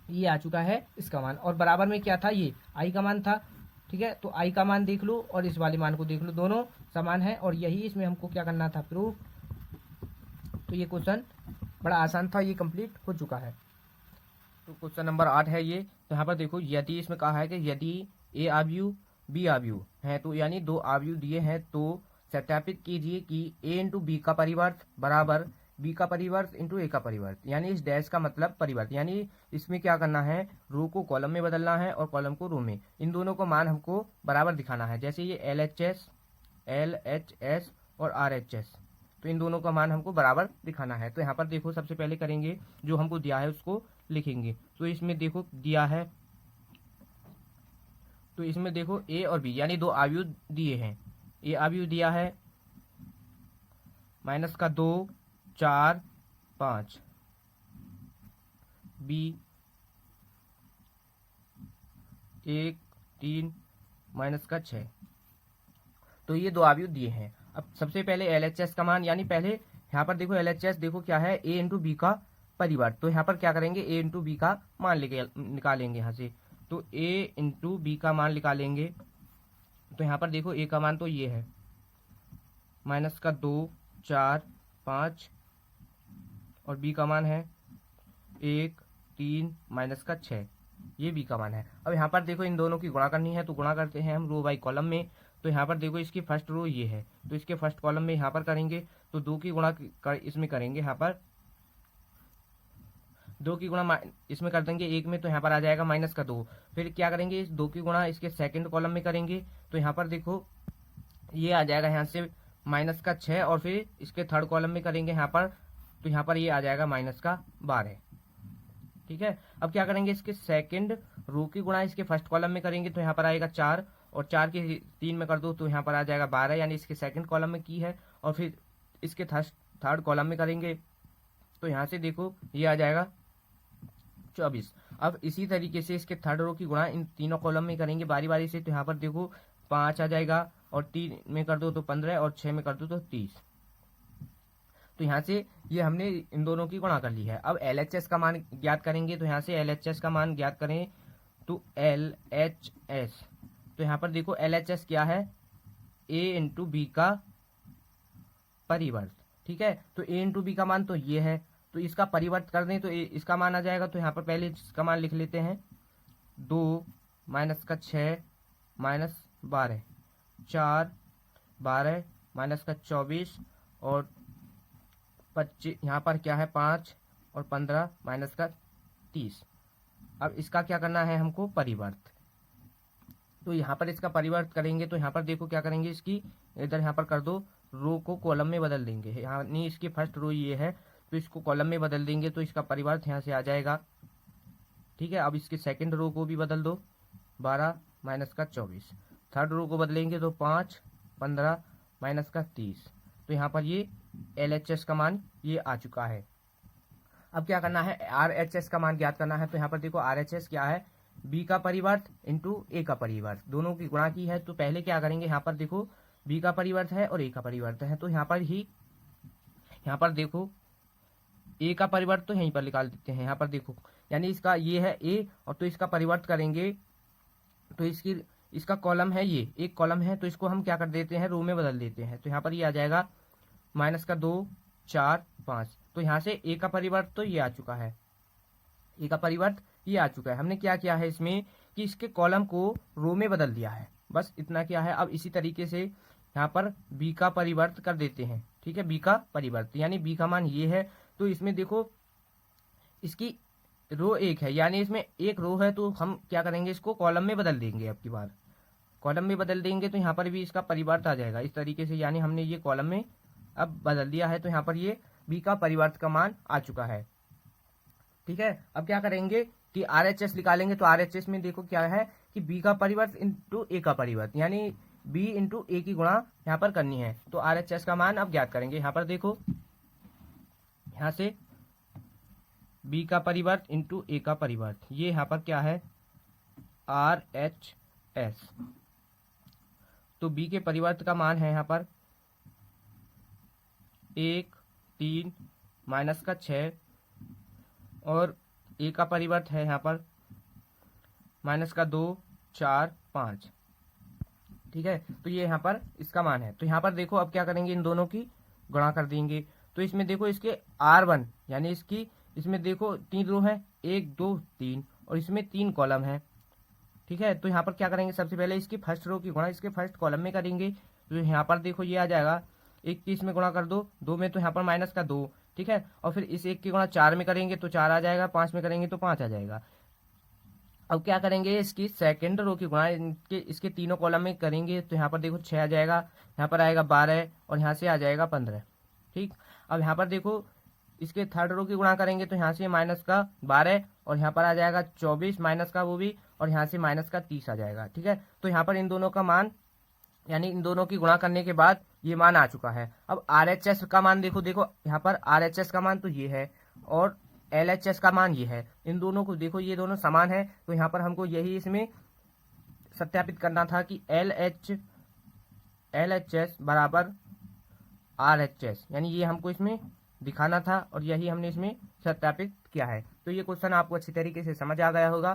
A: ये आ चुका है इसका मान, और बराबर में क्या था, ये आई का मान था। ठीक है, तो आई का मान देख लो और इस वाले मान को देख लो, दोनों समान है और यही इसमें हमको क्या करना था, प्रूफ। तो ये क्वेश्चन बड़ा आसान था, ये कंप्लीट हो चुका है। तो क्वेश्चन नंबर 8 है ये। तो यहाँ पर देखो यदि इसमें कहा है कि यदि ए आव्यूह बी आव्यूह है, तो यानी दो आव्यूह दिए हैं तो सत्यापित कीजिए कि ए इंटू बी का परिवर्त बराबर बी का परिवर्त इंटू ए का परिवर्त, यानी इस डैश का मतलब परिवर्त, यानी इसमें क्या करना है, रो को कॉलम में बदलना है और कॉलम को रो में। इन दोनों को मान हमको बराबर दिखाना है, जैसे ये LHS और RHS, तो इन दोनों का मान हमको बराबर दिखाना है। तो यहाँ पर देखो सबसे पहले करेंगे, जो हमको दिया है उसको लिखेंगे। तो इसमें देखो दिया है, तो इसमें देखो ए और बी यानी दो आव्यूह दिए हैं। ए आव्यूह दिया है माइनस का 2 4 5, बी 1 3 माइनस का 6, तो ये दो आव्यूह दिए हैं। अब सबसे पहले LHS का मान, यानी पहले यहाँ पर देखो LHS देखो क्या है, ए इंटू बी का परिवर्त, तो यहाँ पर क्या करेंगे, ए इंटू बी का मान निकालेंगे यहाँ से, तो ए इंटू बी का मान निकालेंगे। तो यहाँ पर देखो ए का मान तो ये है माइनस का 2 4 5 और बी का मान है 1 3 माइनस का 6, ये बी का मान है। अब यहाँ पर देखो इन दोनों की गुणा करनी है, तो गुणा करते हैं हम रो बाई कॉलम में। तो यहाँ पर देखो इसकी फर्स्ट रो ये है, तो इसके फर्स्ट कॉलम में यहाँ पर करेंगे तो 2 की गुणा इसमें करेंगे, यहाँ पर 2 की गुणा इसमें कर देंगे 1 में, तो यहाँ पर आ जाएगा माइनस का 2। फिर क्या करेंगे, इस 2 की गुणा इसके सेकंड कॉलम में करेंगे तो यहाँ पर देखो ये आ जाएगा यहाँ से माइनस का 6, और फिर इसके थर्ड कॉलम में करेंगे यहाँ पर, तो यहाँ पर ये आ जाएगा माइनस का 12। ठीक है, अब क्या करेंगे, इसके सेकंड रो की गुणा इसके फर्स्ट कॉलम में करेंगे तो यहाँ पर आएगा 4, और 4 के 3 में कर दो तो यहाँ पर आ जाएगा 12, यानी इसके सेकंड कॉलम में की है, और फिर इसके थर्ड कॉलम में करेंगे तो यहाँ से देखो ये आ जाएगा 24। अब इसी तरीके से इसके थर्ड रो की गुणा इन तीनों कॉलम में करेंगे बारी बारी से, तो यहाँ पर देखो 5 आ जाएगा, और 3 में कर दो तो 15, और 6 में कर दो तो 30। तो यहाँ से ये हमने इन दोनों की गुणा कर ली है। अब LHS का मान ज्ञात करेंगे, तो यहाँ से LHS का मान ज्ञात करें तो LHS, तो यहाँ पर देखो LHS क्या है, A इंटू बी का परिवर्त। ठीक है, तो A इंटू बी का मान तो ये है, तो इसका परिवर्त कर दें तो इसका मान आ जाएगा, तो यहाँ पर पहले इसका मान लिख लेते हैं 2 माइनस का 6 माइनस 12 4 12 माइनस का 24 और 25, यहाँ पर क्या है 5 और 15 माइनस का 30। अब इसका क्या करना है हमको परिवर्त। तो यहाँ पर इसका परिवर्त करेंगे तो यहाँ पर देखो क्या करेंगे, इसकी इधर यहाँ पर कर दो, रो को कॉलम में बदल देंगे। यानी इसकी फर्स्ट रो ये है तो इसको कॉलम में बदल देंगे तो इसका परिवर्त यहाँ से आ जाएगा। ठीक है, अब इसके सेकंड रो को भी बदल दो, 12 माइनस का 24। थर्ड रो को बदलेंगे तो 5 15 माइनस का 30। तो यहाँ पर ये LHS का मान ये आ चुका है। अब क्या करना है, RHS का मान ज्ञात करना है। तो यहाँ पर देखो RHS क्या है, B का परिवर्त इंटू A का परिवर्त, दोनों की गुणा की है। तो पहले क्या करेंगे, यहाँ पर देखो B का परिवर्त है और A का परिवर्त है, तो यहाँ पर देखो A का परिवर्त तो यहीं पर निकाल देते हैं। यहाँ पर देखो यानी इसका ये है A और तो इसका परिवर्त करेंगे तो इसका कॉलम है, ये एक कॉलम है तो इसको हम क्या कर देते हैं, रो में बदल देते हैं। तो यहाँ पर ये आ जाएगा माइनस का 2 4 5। तो यहाँ से A का परिवर्त तो ये आ चुका है, A का परिवर्त ये आ चुका है। हमने क्या किया है इसमें कि इसके कॉलम को रो में बदल दिया है, बस इतना क्या है। अब इसी तरीके से यहाँ पर B का परिवर्त कर देते हैं। ठीक है, B का परिवर्त यानी B का मान ये है। तो इसमें देखो इसकी रो एक है, यानी इसमें एक रो है तो हम क्या करेंगे, इसको कॉलम में बदल देंगे। अब की बार कॉलम में बदल देंगे तो यहाँ पर भी इसका परिवर्त आ जाएगा इस तरीके से, यानी हमने ये कॉलम में अब बदल दिया है। तो यहाँ पर ये B का परिवर्त का मान आ चुका है। ठीक है, अब क्या करेंगे कि RHS निकालेंगे। तो RHS में देखो क्या है कि B का परिवर्त इंटू A का परिवर्त, यानी B इंटू A की गुणा यहाँ पर करनी है। तो RHS का मान अब ज्ञात करेंगे। यहाँ पर देखो यहाँ से B का परिवर्त इंटू A का परिवर्त, ये यहाँ पर क्या है RHS। तो B के परिवर्त का मान है यहाँ पर 1 3 माइनस का 6 और A का परिवर्त है यहाँ पर माइनस का 2 4 5। ठीक है, तो ये यहाँ पर इसका मान है। तो यहाँ पर देखो अब क्या करेंगे, इन दोनों की गुणा कर देंगे। तो इसमें देखो इसके R1 यानी इसमें देखो 3 रो है, 1 2 3 और इसमें 3 कॉलम है। ठीक है, तो यहाँ पर क्या करेंगे, सबसे पहले इसकी फर्स्ट रो की गुणा इसके फर्स्ट कॉलम में करेंगे। तो यहाँ पर देखो ये आ जाएगा, 1 की इसमें गुणा कर दो, 2 में तो यहाँ पर माइनस का 2। ठीक है, और फिर इस 1 की गुणा 4 में करेंगे तो 4 आ जाएगा, 5 में करेंगे तो 5 आ जाएगा। अब क्या करेंगे, इसकी सेकंड रो की गुणा इसके तीनों कॉलम में करेंगे। तो यहाँ पर देखो 6 आ जाएगा, यहाँ पर आएगा 12 और यहाँ से आ जाएगा 15। ठीक, अब यहाँ पर देखो इसके थर्ड रो की गुणा करेंगे तो यहाँ से माइनस का 12 और यहाँ पर आ जाएगा 24 माइनस का वो भी, और यहाँ से माइनस का 30 आ जाएगा। ठीक है, तो यहाँ पर इन दोनों का मान यानी इन दोनों की गुणा करने के बाद ये मान आ चुका है। अब RHS का मान देखो यहाँ पर RHS का मान तो ये है और LHS का मान ये है। इन दोनों को देखो ये दोनों समान है, तो यहाँ पर हमको यही इसमें सत्यापित करना था कि LHS बराबर RHS, यानी ये हमको इसमें दिखाना था और यही हमने इसमें सत्यापित किया है। तो ये क्वेश्चन आपको अच्छी तरीके से समझ आ गया होगा।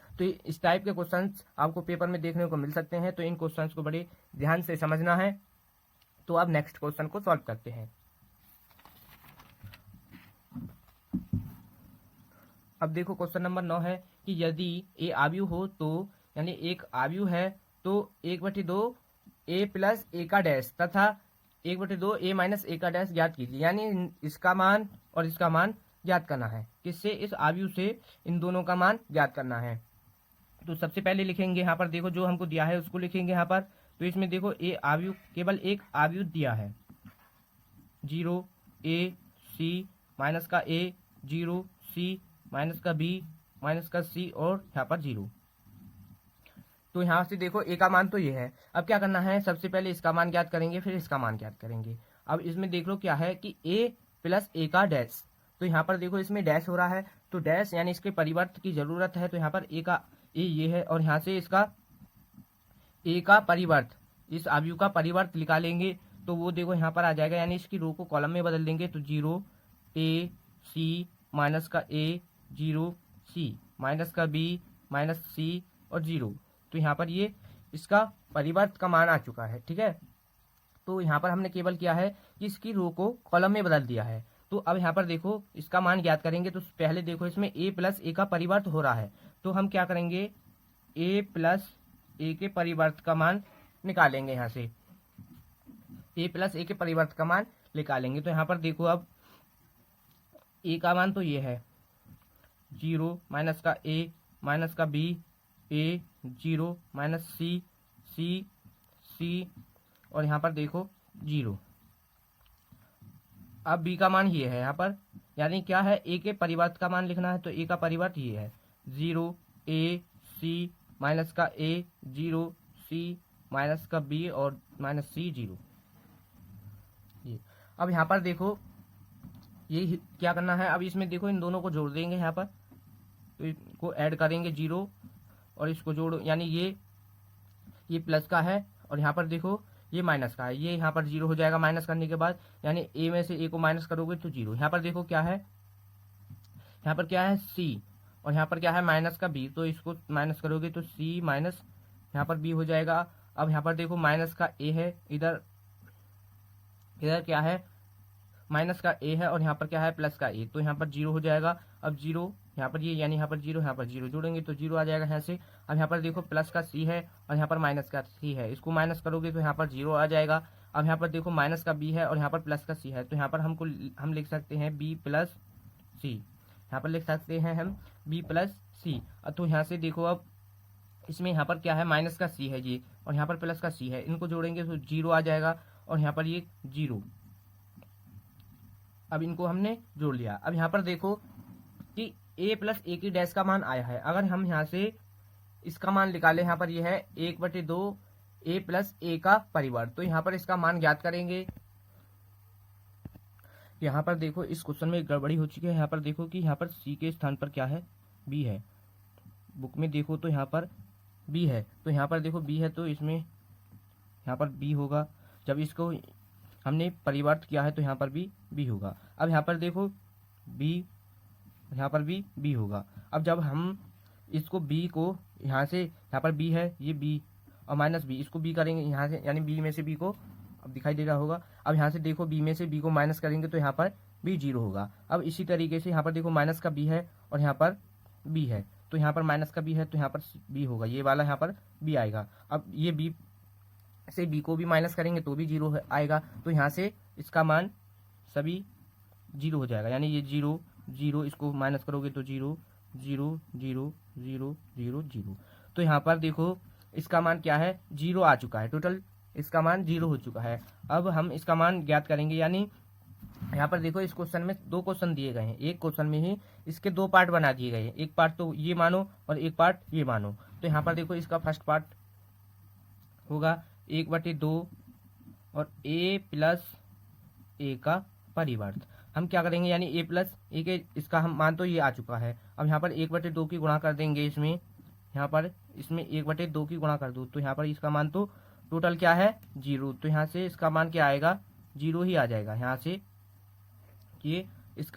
A: तो इस टाइप के क्वेश्चंस आपको पेपर में देखने को मिल सकते हैं, तो इन क्वेश्चंस को बड़े ध्यान से समझना है। तो अब नेक्स्ट क्वेश्चन को सॉल्व करते हैं। अब देखो क्वेश्चन नंबर 9 है कि यदि A आव्यूह हो तो यानी एक आव्यूह है तो 1/2 A प्लस A का डैश तथा 1/2 A माइनस A का डैश ज्ञात कीजिए। यानी इसका मान और इसका मान ज्ञात करना है। किससे, इस आव्यूह से इन दोनों का मान ज्ञात करना है। तो सबसे पहले लिखेंगे यहाँ पर देखो जो हमको दिया है उसको लिखेंगे यहाँ पर। तो इसमें देखो A आव्यूह केवल एक आव्यूह दिया है 0 A C माइनस का A 0 C माइनस का B माइनस का C और यहाँ पर 0। तो यहाँ से देखो A का मान तो ये है। अब क्या करना है, सबसे पहले इसका मान ज्ञात करेंगे फिर इसका मान ज्ञात करेंगे। अब इसमें देख लो क्या है कि A प्लस A का डैश। तो यहाँ पर देखो इसमें डैश हो रहा है तो डैश यानी इसके परिवर्त की जरूरत है। तो यहाँ पर A ये है और यहाँ से इसका A का परिवर्त, इस आव्यूह का परिवर्त निकालेंगे तो वो देखो यहाँ पर आ जाएगा, यानी इसकी रो को कॉलम में बदल देंगे। तो 0 A C माइनस का A 0 C माइनस का B माइनस C और 0। तो यहाँ पर ये इसका परिवर्त का मान आ चुका है। ठीक है, तो यहाँ पर हमने केवल किया है कि इसकी रो को कॉलम में बदल दिया है। तो अब यहाँ पर देखो इसका मान ज्ञात करेंगे। तो पहले देखो इसमें A प्लस A का परिवर्त हो रहा है, तो हम क्या करेंगे A प्लस A के परिवर्त का मान निकालेंगे यहाँ से। ए प्लस ए के परिवर्त का मान निकालेंगे। तो यहाँ पर देखो अब ए का मान तो ये है 0 माइनस का ए माइनस का बी ए 0 माइनस सी सी सी और यहाँ पर देखो 0। अब बी का मान ये है यहाँ पर, यानी क्या है ए के परिवर्त का मान लिखना है। तो ए का परिवर्त ये है 0 ए सी माइनस का ए 0 सी माइनस का बी और माइनस सी 0। ये अब यहाँ पर देखो ये क्या करना है, अब इसमें देखो इन दोनों को जोड़ देंगे यहाँ पर, तो इसको ऐड करेंगे 0 और इसको जोड़ो, यानी ये प्लस का है और यहाँ पर देखो ये माइनस का है, ये यहाँ पर 0 हो जाएगा माइनस करने के बाद, यानी ए में से ए को माइनस करोगे तो 0। यहाँ पर देखो क्या है, यहाँ पर क्या है सी और यहाँ पर क्या है माइनस का बी, तो इसको माइनस करोगे तो सी माइनस यहाँ पर बी हो जाएगा। अब यहाँ पर देखो माइनस का ए है, इधर क्या है माइनस का ए है और यहाँ पर क्या है प्लस का ए, तो यहाँ पर 0 हो जाएगा। अब 0 यहाँ पर ये, यानी यहाँ पर 0 यहाँ पर 0 जोड़ेंगे तो 0 आ जाएगा यहाँ से। अब यहाँ पर देखो प्लस का सी है और यहाँ पर माइनस का सी है, इसको माइनस करोगे तो यहाँ पर 0 आ जाएगा। अब यहाँ पर देखो माइनस का बी है और यहाँ पर प्लस का सी है, तो यहाँ पर हम लिख सकते हैं बी प्लस सी, यहाँ पर लिख सकते हैं हम बी प्लस सी। तो यहाँ से देखो अब इसमें यहाँ पर क्या है माइनस का सी है ये और यहाँ पर प्लस का सी है, इनको जोड़ेंगे तो 0 आ जाएगा और यहाँ पर ये 0। अब इनको हमने जोड़ लिया। अब यहाँ पर देखो कि a प्लस ए की डैश का मान आया है, अगर हम यहाँ से इसका मान निकालें, यहाँ पर यह है 1/2 a प्लस ए का परिवर्त, तो यहाँ पर इसका मान ज्ञात करेंगे। यहाँ पर देखो इस क्वेश्चन में गड़बड़ी हो चुकी है, यहाँ पर देखो कि यहाँ पर c के स्थान पर क्या है b है, बुक में देखो तो यहाँ पर b है, तो यहाँ पर देखो b है तो इसमें यहाँ पर b होगा, जब इसको हमने परिवर्त किया है तो यहाँ पर भी b होगा। अब यहाँ पर देखो b, यहाँ पर भी b होगा। अब जब हम इसको b को यहाँ से, यहाँ पर b है ये b और माइनस b, इसको b करेंगे यहाँ से, यानी b में से b को, अब दिखाई दे रहा होगा। अब यहाँ से देखो b में से b को माइनस करेंगे तो यहाँ पर b 0 होगा। अब इसी तरीके से यहाँ पर देखो माइनस का b है और यहाँ पर b है, तो यहाँ पर माइनस का b है तो यहाँ पर b होगा, ये वाला यहाँ पर b आएगा। अब ये b से b को भी माइनस करेंगे तो भी 0 आएगा, तो यहाँ से इसका मान सभी 0 हो जाएगा, यानी ये 0 0, इसको माइनस करोगे तो 0 0 0 0 0 0। तो यहाँ पर देखो इसका मान क्या है 0 आ चुका है, टोटल इसका मान 0 हो चुका है। अब हम इसका मान ज्ञात करेंगे, यानी यहाँ पर देखो इस क्वेश्चन में 2 क्वेश्चन दिए गए हैं, एक क्वेश्चन में ही इसके 2 पार्ट बना दिए गए हैं, एक पार्ट तो ये मानो और एक पार्ट ये मानो। तो यहाँ पर देखो इसका फर्स्ट पार्ट होगा 1/2 और a प्लस ए का परिवर्त। हम क्या करेंगे, यानी a प्लस ए के इसका हम मान तो ये आ चुका है। अब यहाँ पर 1/2 की गुणा कर देंगे, इसमें यहाँ पर इसमें 1/2 की गुणा कर दो तो यहाँ पर इसका मान तो टोटल क्या है 0, तो यहाँ से इसका मान क्या आएगा 0 ही आ जाएगा। यहाँ से ये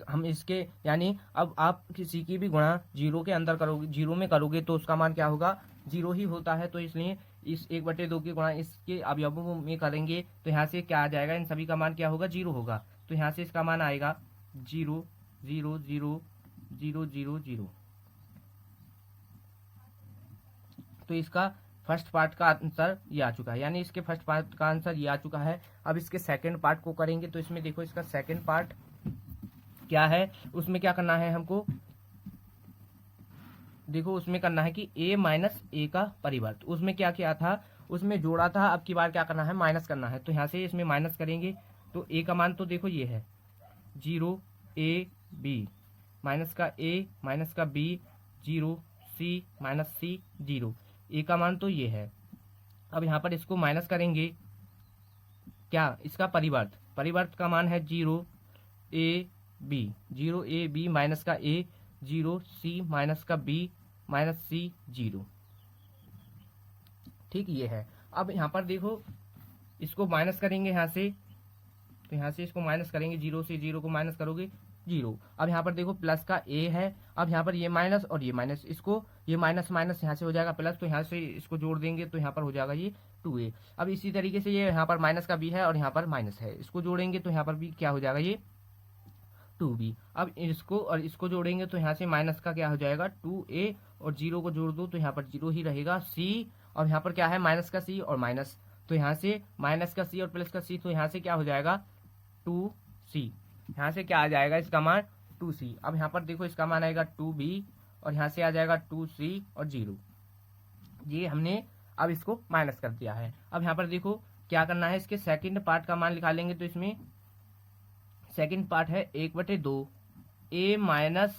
A: हम इसके, यानी अब आप किसी की भी गुणा 0 के अंदर करोगे, 0 में करोगे तो उसका मान क्या होगा 0 ही होता है। तो इसलिए इस 1/2 की गुणा इसके अवयवों में करेंगे तो यहाँ से क्या आ जाएगा, इन सभी का मान क्या होगा 0 होगा। तो यहाँ से इसका मान आएगा 0 0 0 0 0 0। तो इसका फर्स्ट पार्ट का आंसर ये आ चुका है, यानी इसके फर्स्ट पार्ट का आंसर ये आ चुका है। अब इसके सेकंड पार्ट को करेंगे, तो इसमें देखो इसका सेकंड पार्ट क्या है, उसमें क्या करना है हमको, देखो उसमें करना है कि a माइनस ए का परिवर्त। उसमें क्या किया था, उसमें जोड़ा था, अब की बार क्या करना है माइनस करना है। तो यहाँ से इसमें माइनस करेंगे तो a का मान तो देखो ये है 0 a b, माइनस का a माइनस का b 0 c minus c 0, a का मान तो ये है। अब यहाँ पर इसको माइनस करेंगे, क्या इसका परिवर्त का मान है 0 a b, 0 a b minus का a 0 c माइनस का b माइनस c 0, ठीक ये है। अब यहाँ पर देखो इसको माइनस करेंगे यहाँ से, तो यहाँ से इसको माइनस करेंगे, 0 से 0 को माइनस करोगे 0। अब यहाँ पर देखो प्लस का a है, अब यहाँ पर ये माइनस और ये माइनस, इसको ये माइनस माइनस यहाँ से हो जाएगा प्लस, तो यहाँ से इसको जोड़ देंगे तो यहाँ पर हो जाएगा ये 2a। अब इसी तरीके से ये यहाँ पर माइनस का b है और यहाँ पर माइनस है, इसको जोड़ेंगे तो यहाँ पर भी क्या हो जाएगा ये 2b। अब इसको और इसको जोड़ेंगे तो यहाँ से माइनस का क्या हो जाएगा 2a और 0 को जोड़ दो तो यहाँ पर 0 ही रहेगा c, और यहाँ पर क्या है माइनस का c और माइनस, तो यहाँ से माइनस का सी और प्लस का सी, तो यहाँ से क्या हो जाएगा 2c। यहाँ से क्या आ जाएगा इसका मान 2c। अब यहाँ पर देखो इसका मान आएगा 2b और यहाँ से आ जाएगा 2c और 0। ये हमने अब इसको माइनस कर दिया है। अब यहाँ पर देखो क्या करना है, इसके सेकंड पार्ट का मान निकालेंगे। तो इसमें सेकंड पार्ट है 1/2 a माइनस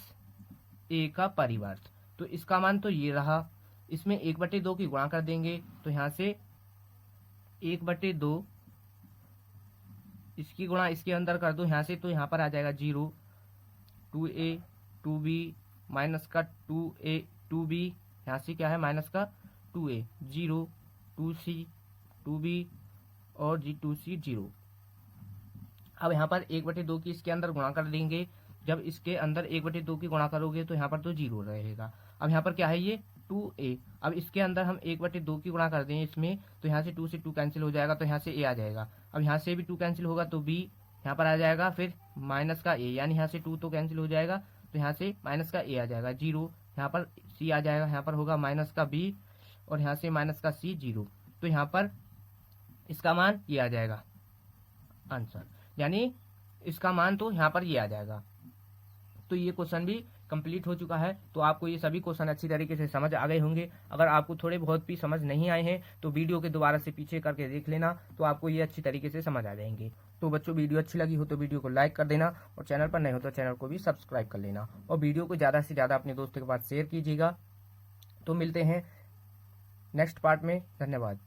A: a का परिवर्त। तो इसका मान तो ये रहा, इसमें 1/2 की गुणा कर देंगे। तो यहाँ से 1/2 इसकी गुणा इसके अंदर कर दो यहाँ से, तो यहाँ पर आ जाएगा 0, 2a 2b माइनस का 2a 2b, यहाँ से क्या है माइनस का 2a, 0 2c 2b और 2c 0। अब यहाँ पर 1/2 की इसके अंदर गुणा कर देंगे। जब इसके अंदर 1/2 की गुणा करोगे तो यहाँ पर तो 0 रहेगा। अब यहाँ पर क्या है ये 2a, अब इसके अंदर हम 1/2 की गुणा कर दें इसमें, तो यहाँ से 2 से 2 कैंसिल हो जाएगा, तो यहाँ से a आ जाएगा। अब यहाँ से भी 2 कैंसिल होगा तो b यहाँ पर आ जाएगा, फिर माइनस का a, यानी यहाँ से 2 तो कैंसिल हो जाएगा, तो यहाँ से माइनस का a आ जाएगा 0, यहाँ पर c आ जाएगा, यहाँ पर होगा माइनस का b और यहाँ से माइनस का c 0। तो यहाँ पर इसका मान ये आ जाएगा आंसर, यानी इसका मान तो यहाँ पर ये आ जाएगा। तो ये क्वेश्चन भी कंप्लीट हो चुका है। तो आपको ये सभी क्वेश्चन अच्छी तरीके से समझ आ गए होंगे। अगर आपको थोड़े बहुत भी समझ नहीं आए हैं तो वीडियो के दोबारा से पीछे करके देख लेना, तो आपको ये अच्छी तरीके से समझ आ जाएंगे। तो बच्चों वीडियो अच्छी लगी हो तो वीडियो को लाइक कर देना और चैनल पर नए हो तो चैनल को भी सब्सक्राइब कर लेना और वीडियो को ज़्यादा से ज़्यादा अपने दोस्तों के पास शेयर कीजिएगा। तो मिलते हैं नेक्स्ट पार्ट में, धन्यवाद।